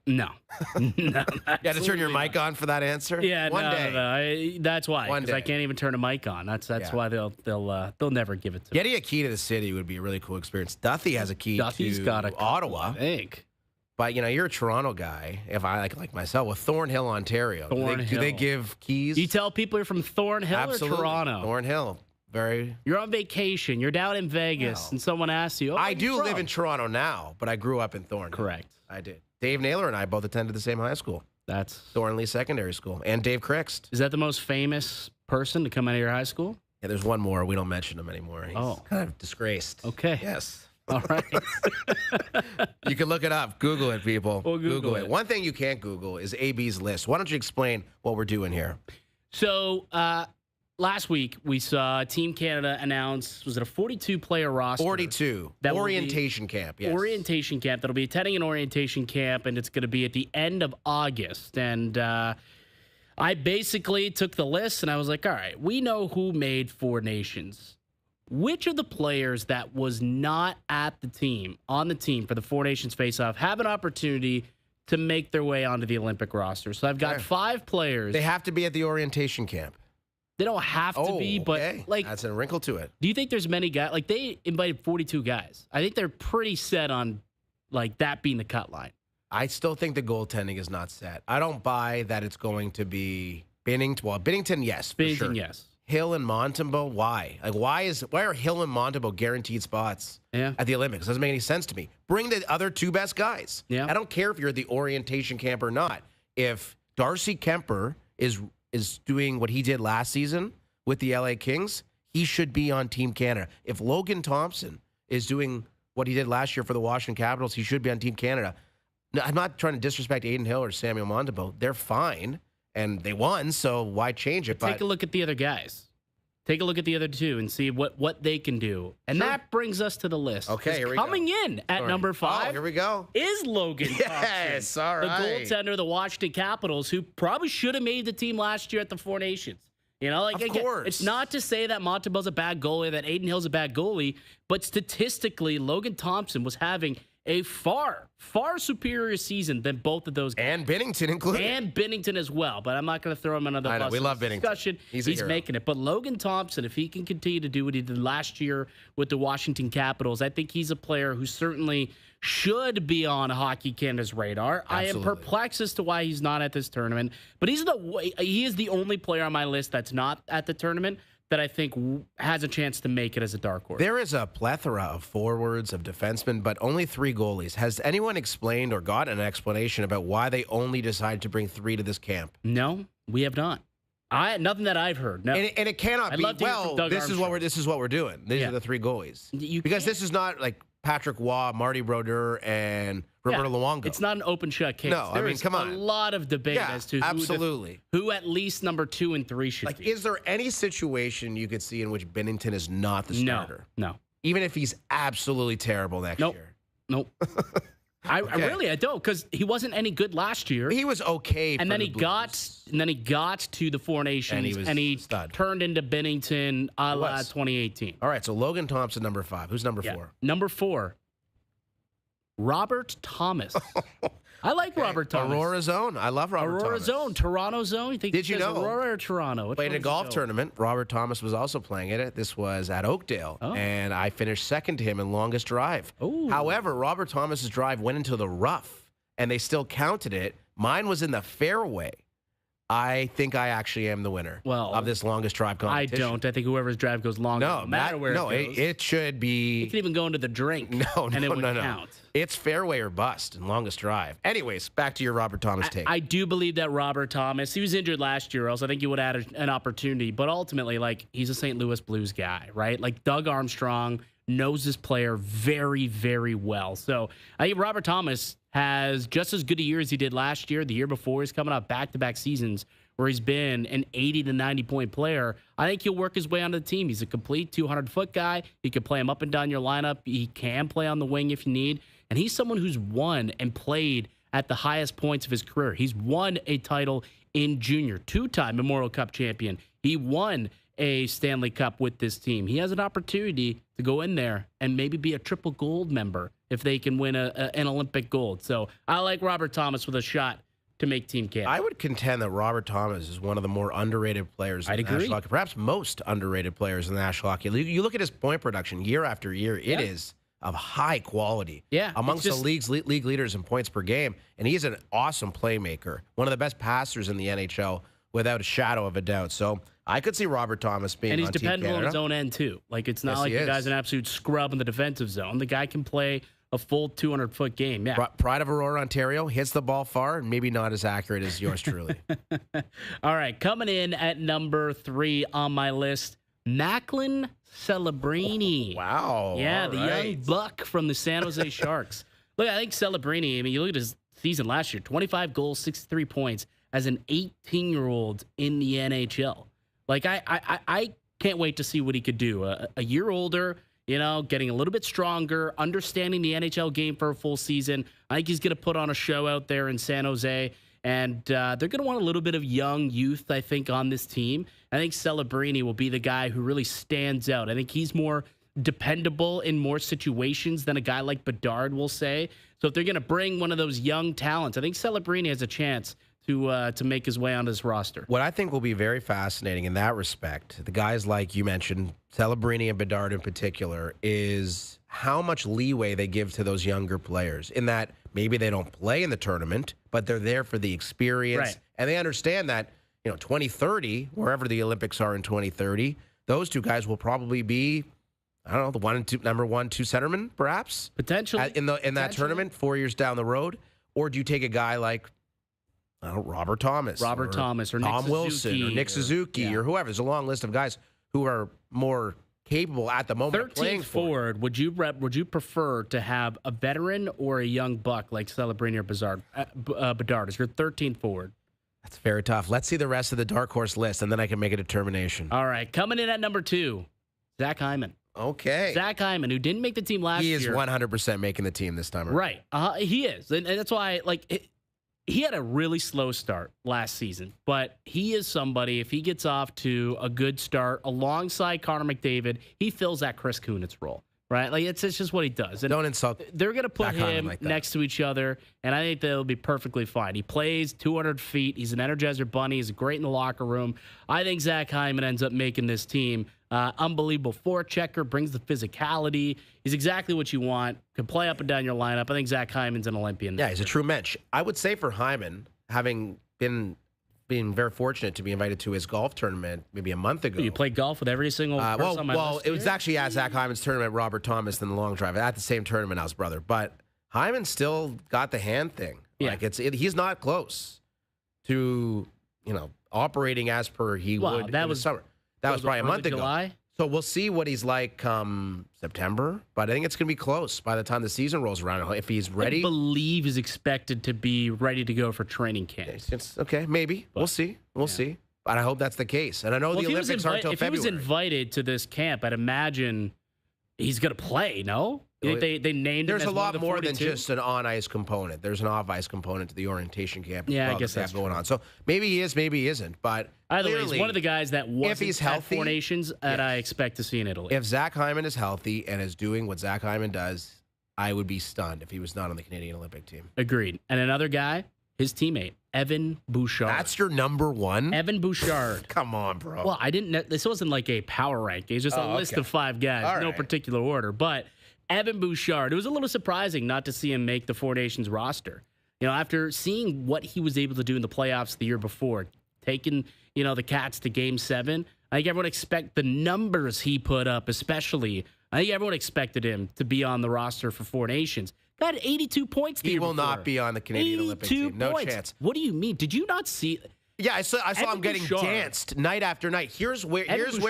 No. No. You had to turn your mic on for that answer? Yeah, One day. No. That's why. One Because I day. can't even turn a mic on. That's why they'll never give it to me. Getting a key to the city would be a really cool experience. Duthie has a key Duffy's to got a Ottawa. I think. But, you're a Toronto guy, if I like myself, with Thornhill, Ontario. Do they give keys? You tell people you're from Thornhill Absolutely. or Toronto? Thornhill. Very. You're on vacation. You're down in Vegas, and someone asks you, I do live in Toronto now, but I grew up in Thornhill. Correct. I did. Dave Naylor and I both attended the same high school, That's Thornley Secondary School, and Dave Crixt. Is that the most famous person to come out of your high school? Yeah, there's one more. We don't mention him anymore. He's kind of disgraced. Okay. Yes. All right. You can look it up. Google it, people. We'll Google it. One thing you can't Google is AB's list. Why don't you explain what we're doing here? So last week we saw Team Canada announce, was it a 42-player roster? 42. That will Orientation camp, yes. Orientation camp. That'll be attending an orientation camp, and it's going to be at the end of August. And I basically took the list, and I was like, all right, we know who made Four Nations. Which of the players that was not at the team, on the team for the Four Nations face-off, have an opportunity to make their way onto the Olympic roster? So I've got 5 players. They have to be at the orientation camp. They don't have to be, but okay. That's a wrinkle to it. do you think there's many guys? Like, they invited 42 guys. I think they're pretty set on, like, that being the cut line. I still think the goaltending is not set. I don't buy that it's going to be Binnington. Well, Binnington, yes, for Binnington, sure. yes. Hill and Montembeau, why? Like, why are Hill and Montembeau guaranteed spots at the Olympics? Doesn't make any sense to me. Bring the other 2 best guys. Yeah. I don't care if you're at the orientation camp or not. If Darcy Kemper is doing what he did last season with the LA Kings, he should be on Team Canada. If Logan Thompson is doing what he did last year for the Washington Capitals, he should be on Team Canada. No, I'm not trying to disrespect Aiden Hill or Samuel Montembeau. They're fine. And they won, so why change it? Take a look at the other guys. Take a look at the other 2 and see what they can do. And that brings us to the list. Okay, here we coming go. in at number 5. Oh, here we go. Is Logan Yes, Thompson, all right. the goaltender of the Washington Capitals, who probably should have made the team last year at the Four Nations. Like, of course. It's not to say that Montembeau's a bad goalie, that Aiden Hill's a bad goalie, but statistically, Logan Thompson was having a far, far superior season than both of those guys. And Binnington included. And Binnington as well, but I'm not going to throw him under the I know, bus. we in love this Binnington. discussion. He's a hero. Making it. But Logan Thompson, if he can continue to do what he did last year with the Washington Capitals, I think he's a player who certainly should be on Hockey Canada's radar. Absolutely. I am perplexed as to why he's not at this tournament, but he is the only player on my list that's not at the tournament that I think has a chance to make it as a dark horse. There is a plethora of forwards, of defensemen, but only 3 goalies. Has anyone explained or got an explanation about why they only decided to bring 3 to this camp? No, we have not. Nothing that I've heard. No. And it cannot be. love to hear from Doug this is what Armstrong. we're doing. These are the 3 goalies. Because this is not like Patrick Waugh, Marty Brodeur, and Roberto Luongo. It's not an open shut case. No, I mean, come on. A lot of debate as to who at least number 2 and 3 should be. Is there any situation you could see in which Binnington is not the starter? No. Even if he's absolutely terrible next year? Nope. I don't, because he wasn't any good last year. He was okay. And then he got to the Four Nations, and he turned into Binnington a la 2018. All right, so Logan Thompson, number 5. Who's number 4? Number 4, Robert Thomas. I like Robert Thomas. Aurora Zone. I love Robert Thomas. Aurora Zone, Toronto Zone. Did you know? Aurora or Toronto? Played in a golf tournament. Robert Thomas was also playing in it. This was at Oakdale, and I finished second to him in longest drive. Ooh. However, Robert Thomas's drive went into the rough, and they still counted it. Mine was in the fairway. I think I actually am the winner of this longest drive competition. I don't. I think whoever's drive goes longer, no matter where it goes. It should be. It can even go into the drink. No. It would count. It's fairway or bust in longest drive. Anyways, back to your Robert Thomas take. I do believe that Robert Thomas, he was injured last year, or else I think he would have had an opportunity. But ultimately, he's a St. Louis Blues guy, right? Doug Armstrong knows this player very, very well. So I think Robert Thomas has just as good a year as he did last year. The year before, he's coming off back-to-back seasons where he's been an 80 to 90-point player. I think he'll work his way onto the team. He's a complete 200-foot guy. You can play him up and down your lineup. He can play on the wing if you need. And he's someone who's won and played at the highest points of his career. He's won a title in junior, 2-time Memorial Cup champion. He won a Stanley Cup with this team. He has an opportunity to go in there and maybe be a triple gold member if they can win an Olympic gold. So I like Robert Thomas with a shot to make team camp. I would contend that Robert Thomas is one of the more underrated players in the National Hockey, perhaps most underrated players in the National Hockey League. You look at his point production year after year, it is of high quality. Yeah, amongst the league leaders in points per game, and he's an awesome playmaker, one of the best passers in the NHL without a shadow of a doubt. So I could see Robert Thomas being on Team Canada. And he's dependable on his own end, too. Like, it's not like the guy's an absolute scrub in the defensive zone. The guy can play a full 200-foot game. Yeah. Pride of Aurora, Ontario, hits the ball far, and maybe not as accurate as yours truly. All right, coming in at number 3 on my list, Macklin Celebrini. Oh, wow. Yeah, the young buck from the San Jose Sharks. Look, I think Celebrini, I mean, you look at his season last year, 25 goals, 63 points as an 18-year-old in the NHL. Like, I can't wait to see what he could do. A year older, you know, getting a little bit stronger, understanding the NHL game for a full season. I think he's going to put on a show out there in San Jose. And they're going to want a little bit of young youth, I think, on this team. I think Celebrini will be the guy who really stands out. I think he's more dependable in more situations than a guy like Bedard will say. So if they're going to bring one of those young talents, I think Celebrini has a chance to make his way on this roster. What I think will be very fascinating in that respect, the guys like you mentioned, Celebrini and Bedard in particular, is how much leeway they give to those younger players in that maybe they don't play in the tournament, but they're there for the experience. Right. And they understand that, 2030, wherever the Olympics are in 2030, those two guys will probably be, I don't know, the number 1, 2 centermen, perhaps? Potentially. In that tournament 4 years down the road? Or do you take a guy like Robert Thomas or Tom Nick Wilson or Nick Suzuki or whoever? There's a long list of guys who are more capable at the moment of playing forward. Would you prefer to have a veteran or a young buck like Celebrini or Bedard as your 13th forward? That's very tough. Let's see the rest of the dark horse list, and then I can make a determination. All right, coming in at number 2, Zach Hyman. Okay. Zach Hyman, who didn't make the team last year. He is 100% making the team this time around. Right. He is. And that's why, he had a really slow start last season, but he is somebody, if he gets off to a good start alongside Connor McDavid, he fills that Chris Kunitz role, right? Like, it's just what he does. And don't insult. They're going to put him next to each other, and I think they'll be perfectly fine. He plays 200 feet. He's an Energizer bunny. He's great in the locker room. I think Zach Hyman ends up making this team. Unbelievable forechecker, brings the physicality. He's exactly what you want. Can play up and down your lineup. I think Zach Hyman's an Olympian. Yeah, he's a true mensch. I would say for Hyman, having been very fortunate to be invited to his golf tournament maybe a month ago. You played golf with every single person on my list it was actually at Zach Hyman's tournament, Robert Thomas, and the long drive. At the same tournament, I was brother. But Hyman still got the hand thing. Yeah. Like he's not close to, operating as per he would in the summer. That was probably a month ago. July? So we'll see what he's like come September, but I think it's going to be close by the time the season rolls around. If he's ready. I believe is expected to be ready to go for training camp. It's okay, maybe. We'll see. We'll see. But I hope that's the case. And I know the Olympics aren't until February. If he was invited to this camp, I'd imagine he's going to play, no? They named There's him as a lot one of the more 42? than just an on-ice component. There's an off-ice component to the orientation camp. Yeah, I guess that's that's going on. So maybe he is, maybe he isn't. But either way, he's one of the guys that wasn't if he's healthy, at Four Nations that I expect to see in Italy. If Zach Hyman is healthy and is doing what Zach Hyman does, I would be stunned if he was not on the Canadian Olympic team. Agreed. And another guy, his teammate, Evan Bouchard. That's your number 1? Evan Bouchard. Come on, bro. Well, this wasn't like a power ranking. It's just a list of 5 guys, no particular order. But Evan Bouchard, it was a little surprising not to see him make the Four Nations roster. After seeing what he was able to do in the playoffs the year before, taking, the Cats to Game 7, I think everyone expect the numbers he put up, especially. I think everyone expected him to be on the roster for Four Nations. Got 82 points. He will not be on the Canadian Olympic team. No chance. What do you mean? Did you not see? Yeah, I saw him getting danced night after night. Here's where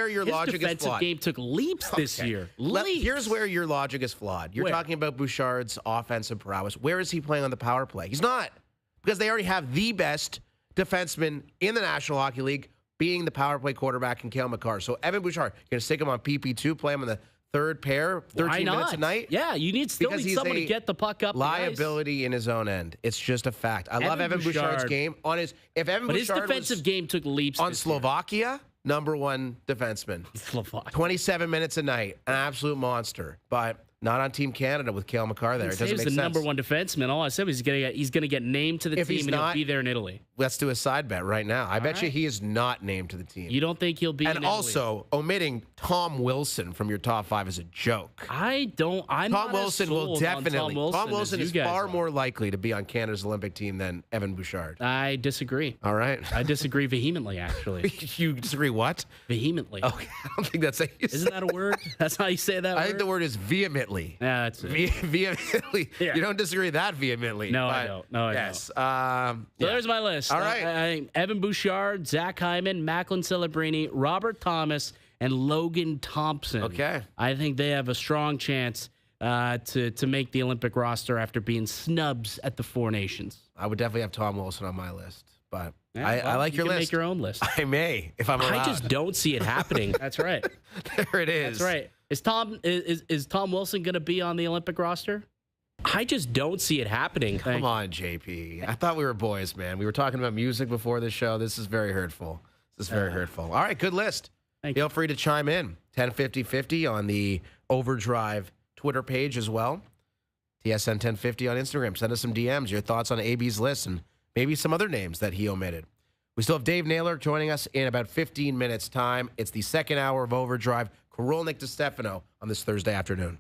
your logic is flawed. His defensive game took leaps this year. Here's where your logic is flawed. You're talking about Bouchard's offensive prowess. Where is he playing on the power play? He's not, because they already have the best defenseman in the National Hockey League being the power play quarterback in Cale Makar. So Evan Bouchard, you're going to stick him on PP2, play him on the third pair, 13 minutes a night? Yeah, you still Because need he's someone a to get the puck up. liability in his own end. It's just a fact. I love Evan Bouchard's game. If Evan But his Bouchard defensive was game took leaps on this year. Slovakia, number one defenseman. Slovakia. 27 minutes a night, an absolute monster. But not on Team Canada with Cale Makar there. It doesn't He make was sense. the number one defenseman. All I said was he's gonna get named to the If team he's and he'll not- be there in Italy. Let's do a side bet right now. I bet you right. he is not named to the team. You don't think he'll be? And in Italy? also, omitting Tom Wilson from your top 5 is a joke. I don't. I'm Tom not Wilson as will sold on definitely. Tom Wilson as is you guys far are. more likely to be on Canada's Olympic team than Evan Bouchard. I disagree. All right. I disagree vehemently. Actually, You disagree what? vehemently. Okay, I don't think that's how you say Isn't that a word? That's how you say that. I think the word is vehemently. Yeah, that's it. Vehemently. Yeah. You don't disagree that vehemently. No, but I don't. No, I yes. So there's my list. All right. Evan Bouchard, Zach Hyman, Macklin Celebrini, Robert Thomas, and Logan Thompson. Okay. I think they have a strong chance to make the Olympic roster after being snubs at the Four Nations. I would definitely have Tom Wilson on my list, but Yeah, I well, like you your can list. Make your own list. I may if I'm allowed. I just don't see it happening. That's right. There it is. That's right. Is Tom Wilson going to be on the Olympic roster? I just don't see it happening. Come on, JP. I thought we were boys, man. We were talking about music before this show. This is very hurtful. This is very hurtful. All right, good list. Thank Feel free to chime in. 105050 on the OverDrive Twitter page as well. TSN 1050 on Instagram. Send us some DMs, your thoughts on AB's list, and maybe some other names that he omitted. We still have Dave Naylor joining us in about 15 minutes' time. It's the second hour of OverDrive. Korolnik to Stefano on this Thursday afternoon.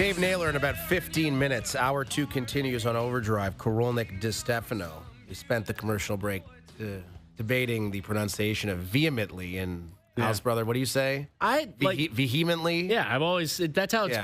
Dave Naylor in about 15 minutes. Hour 2 continues on OverDrive. Korolnik DiStefano. We spent the commercial break debating the pronunciation of vehemently in House Brother. What do you say? Vehemently? Yeah, I've always, that's how it's,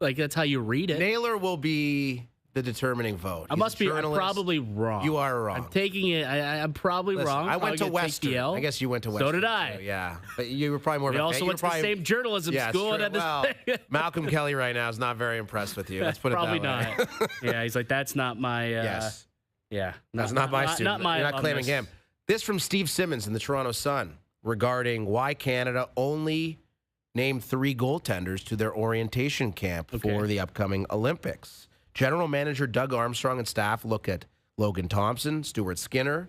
that's how you read it. Naylor will be the determining vote. I'm probably wrong. You are wrong. I'm taking it. I'm probably wrong. I went to Western. I guess you went to Western. So did I. Too, yeah. But you were probably more We also went to the same journalism school. Well, Malcolm Kelly right now is not very impressed with you. Let's put it that way. Probably not. Yeah, he's like, that's not my... yes. Yeah. That's not my student. Not my You're not claiming him. This from Steve Simmons in the Toronto Sun regarding why Canada only named 3 goaltenders to their orientation camp for the upcoming Olympics. General Manager Doug Armstrong and staff look at Logan Thompson, Stuart Skinner,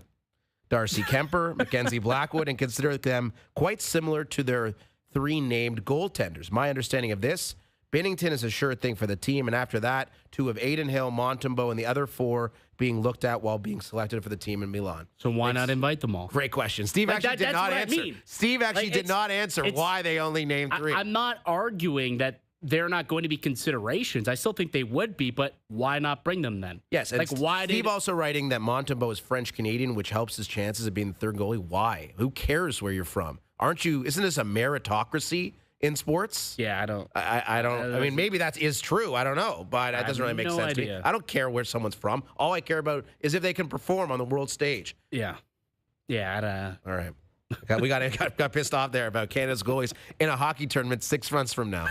Darcy Kemper, Mackenzie Blackwood, and consider them quite similar to their 3 named goaltenders. My understanding of this, Binnington is a sure thing for the team, and after that, 2 of Aiden Hill, Montembeault, and the other 4 being looked at while being selected for the team in Milan. So why not invite them all? Great question. Steve actually did not answer. Steve actually did not answer why they only named 3. I'm not arguing that they're not going to be considerations. I still think they would be, but why not bring them then? Yes, and Steve also writing that Montembeault is French-Canadian, which helps his chances of being the third goalie. Why? Who cares where you're from? Aren't you? Isn't this a meritocracy in sports? Yeah, I don't. I don't. I mean, maybe that is true. I don't know, but that doesn't really make sense to me. I don't care where someone's from. All I care about is if they can perform on the world stage. Yeah. Yeah. All right. We got pissed off there about Canada's goalies in a hockey tournament 6 months from now.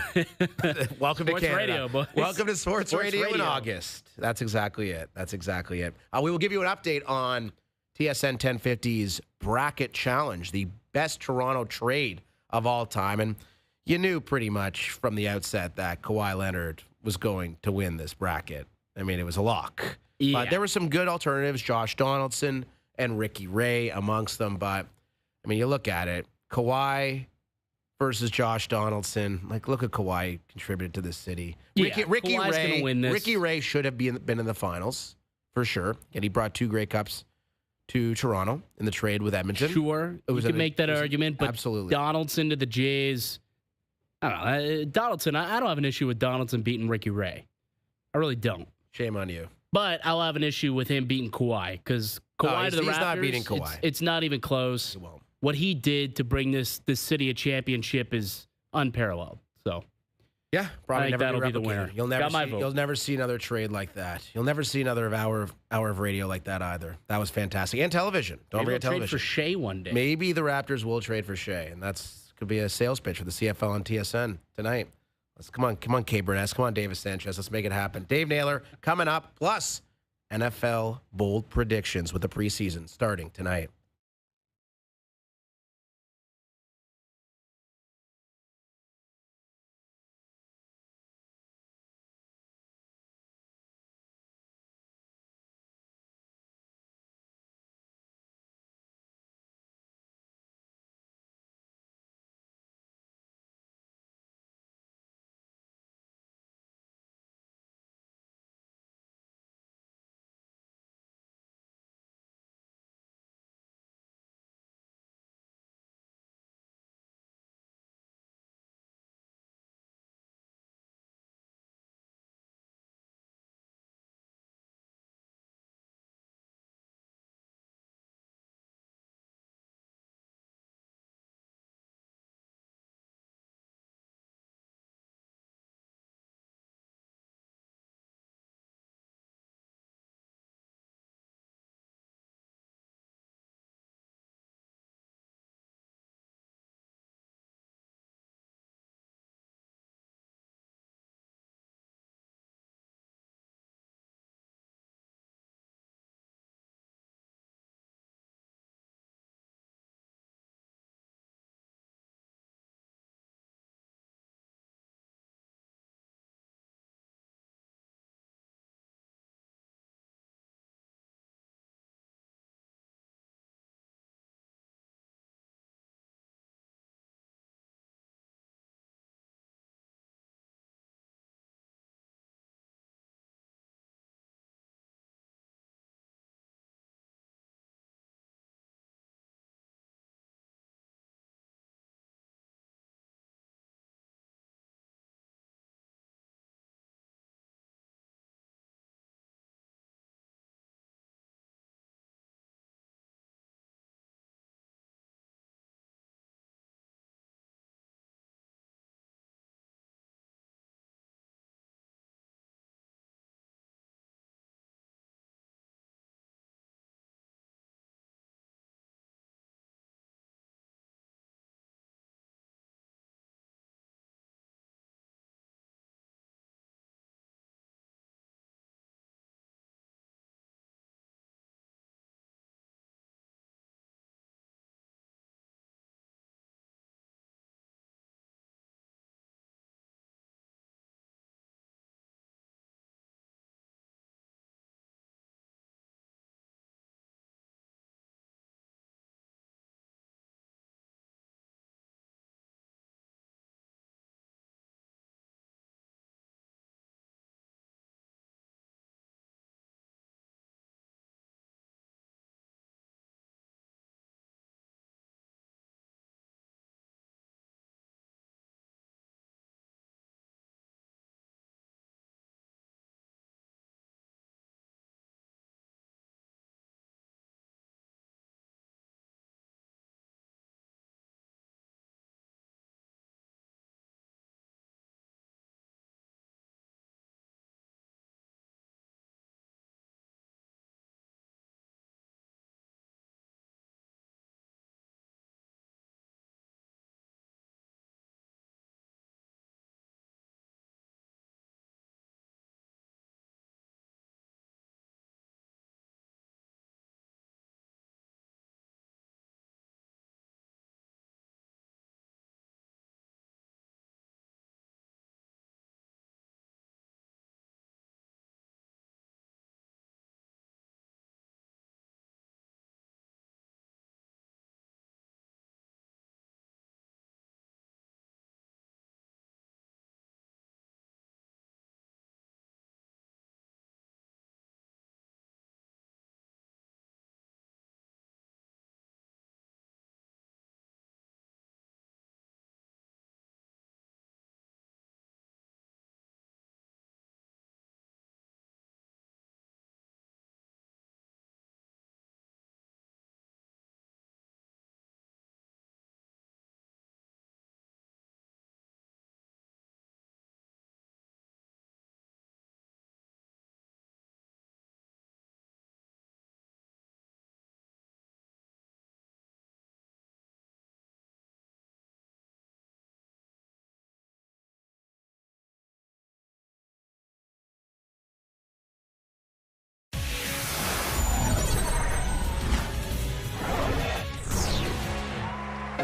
Welcome Sports to Canada. Radio, boys. Welcome to Sports Radio in August. That's exactly it. We will give you an update on TSN 1050's Bracket Challenge, the best Toronto trade of all time. And you knew pretty much from the outset that Kawhi Leonard was going to win this bracket. I mean, it was a lock. Yeah. But there were some good alternatives, Josh Donaldson and Ricky Ray amongst them. But I mean, you look at it, Kawhi versus Josh Donaldson. Like, look at Kawhi contributed to this city. Ricky Ray, win this. Ricky Ray should have been in the finals for sure, and he brought 2 Grey Cups to Toronto in the trade with Edmonton. Sure, you can make that argument, but absolutely. Donaldson to the Jays. I don't know. Donaldson, I don't have an issue with Donaldson beating Ricky Ray. I really don't. Shame on you. But I'll have an issue with him beating Kawhi because Kawhi to the Raptors, he's not beating Kawhi. It's not even close. He won't. What he did to bring this city a championship is unparalleled. So, yeah, probably never that'll be the winner. You'll never see another trade like that. You'll never see another hour of radio like that either. That was fantastic. And television. Don't forget television. Trade for Shea one day. Maybe the Raptors will trade for Shea, and that's could be a sales pitch for the CFL on TSN tonight. Come on, Kay Burness. Come on, Davis Sanchez. Let's make it happen. Dave Naylor coming up, plus NFL bold predictions with the preseason starting tonight.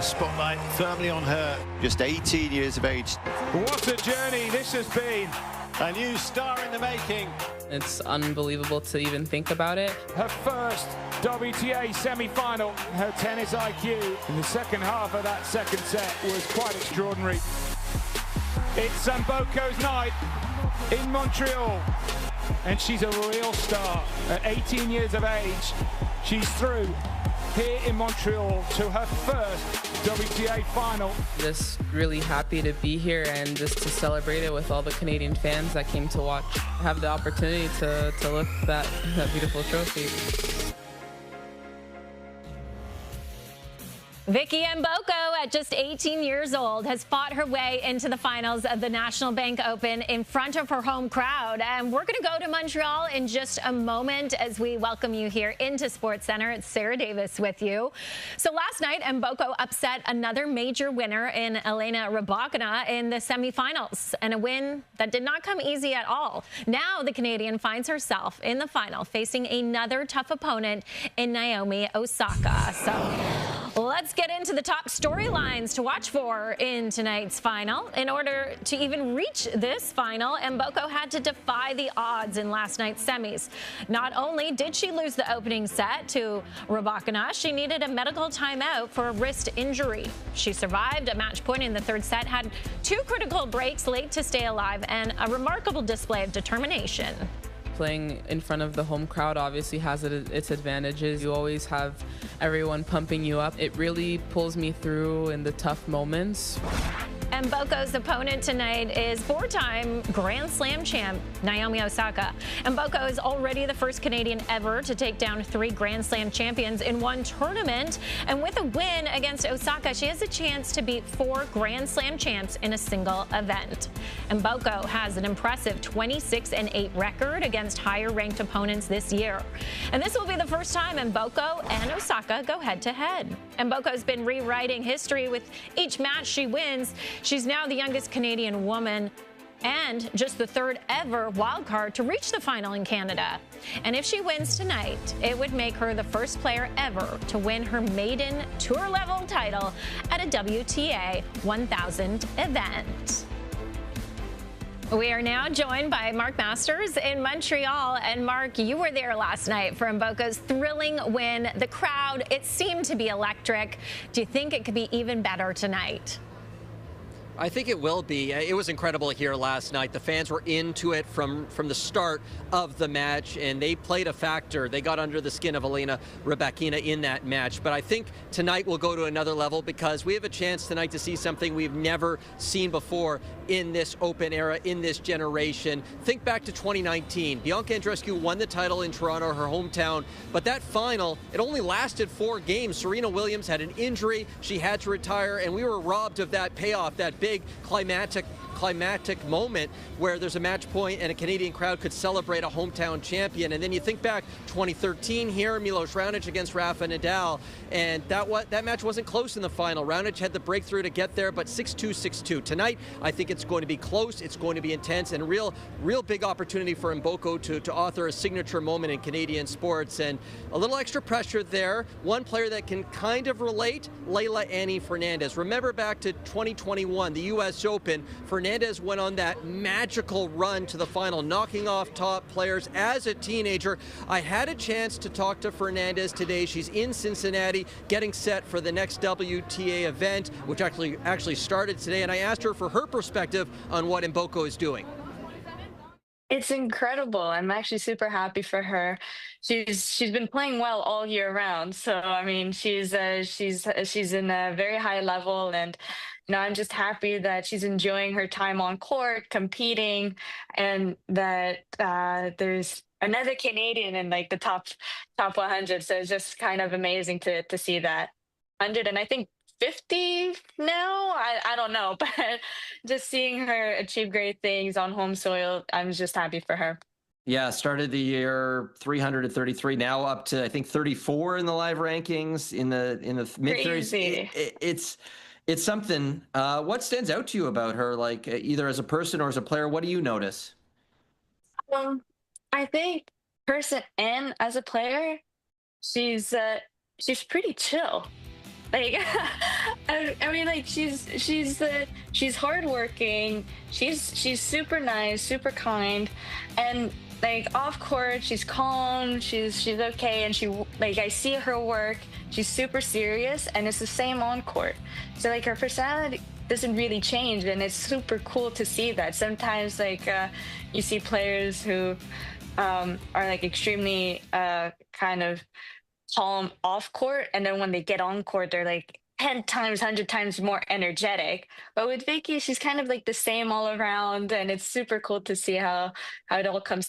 the spotlight firmly on her. Just 18 years of age. What a journey this has been. A new star in the making. It's unbelievable to even think about it. Her first WTA semi-final. Her tennis IQ in the second half of that second set was quite extraordinary. It's Mboko's night in Montreal. And she's a real star. At 18 years of age, she's through here in Montreal to her first WTA final. Just really happy to be here and just to celebrate it with all the Canadian fans that came to watch. Have the opportunity to lift that beautiful trophy. Vicky Mboko, at just 18 years old, has fought her way into the finals of the National Bank Open in front of her home crowd. And we're going to go to Montreal in just a moment as we welcome you here into SportsCenter. It's Sarah Davis with you. So last night, Mboko upset another major winner in Elena Rybakina in the semifinals, and a win that did not come easy at all. Now the Canadian finds herself in the final, facing another tough opponent in Naomi Osaka. So let's get into the top storylines to watch for in tonight's final. In order to even reach this final, Mboko had to defy the odds in last night's semis. Not only did she lose the opening set to Rybakina, she needed a medical timeout for a wrist injury. She survived a match point in the third set, had two critical breaks late to stay alive, and a remarkable display of determination. Playing in front of the home crowd obviously has its advantages. You always have everyone pumping you up. It really pulls me through in the tough moments. Mboko's opponent tonight is four-time Grand Slam champ Naomi Osaka. Mboko is already the first Canadian ever to take down 3 Grand Slam champions in one tournament. And with a win against Osaka, she has a chance to beat 4 Grand Slam champs in a single event. Mboko has an impressive 26-8 record against higher-ranked opponents this year. And this will be the first time Mboko and Osaka go head-to-head. Mboko's been rewriting history with each match she wins. She's now the youngest Canadian woman and just the 3rd ever wildcard to reach the final in Canada. And if she wins tonight, it would make her the first player ever to win her maiden tour-level title at a WTA 1000 event. We are now joined by Mark Masters in Montreal. And Mark, you were there last night for Mboko's thrilling win. The crowd, it seemed to be electric. Do you think it could be even better tonight? I think it will be. It was incredible here last night. The fans were into it from the start of the match, and they played a factor. They got under the skin of Elena Rybakina in that match. But I think tonight will go to another level because we have a chance tonight to see something we've never seen before in this Open era, in this generation. Think back to 2019. Bianca Andreescu won the title in Toronto, her hometown. But that final, it only lasted 4 games. Serena Williams had an injury. She had to retire, and we were robbed of that payoff, that big climactic moment where there's a match point and a Canadian crowd could celebrate a hometown champion. And then you think back 2013 here, Milos Raonic against Rafa Nadal, and that match wasn't close in the final. Raonic had the breakthrough to get there, but 6-2, 6-2. Tonight, I think it's going to be close, it's going to be intense, and a real big opportunity for Mboko to author a signature moment in Canadian sports. And a little extra pressure there. One player that can kind of relate, Leylah Annie Fernandez. Remember back to 2021, the U.S. Open, Fernandez went on that magical run to the final, knocking off top players as a teenager. I had a chance to talk to Fernandez today. She's in Cincinnati getting set for the next WTA event, which actually started today, and I asked her for her perspective on what Mboko is doing. It's incredible. I'm actually super happy for her. She's been playing well all year round. So I mean, she's in a very high level, and I'm just happy that she's enjoying her time on court, competing, and that there's another Canadian in like the top 100. So it's just kind of amazing to see that 100, and I think 50 now. I don't know, but just seeing her achieve great things on home soil, I'm just happy for her. Yeah, started the year 333, now up to I think 34 in the live rankings in the mid-30s. It's something. What stands out to you about her, like either as a person or as a player? What do you notice? I think person and as a player, she's pretty chill. Like, I mean, like she's hardworking. She's super nice, super kind, and like off court, she's calm. She's okay, and I see her work. She's super serious, and it's the same on court. So like her personality doesn't really change, and it's super cool to see that. Sometimes like you see players who are like extremely kind of calm off court, and then when they get on court they're like 10 times 100 times more energetic. But with Vicky, she's kind of like the same all around, and it's super cool to see how it all comes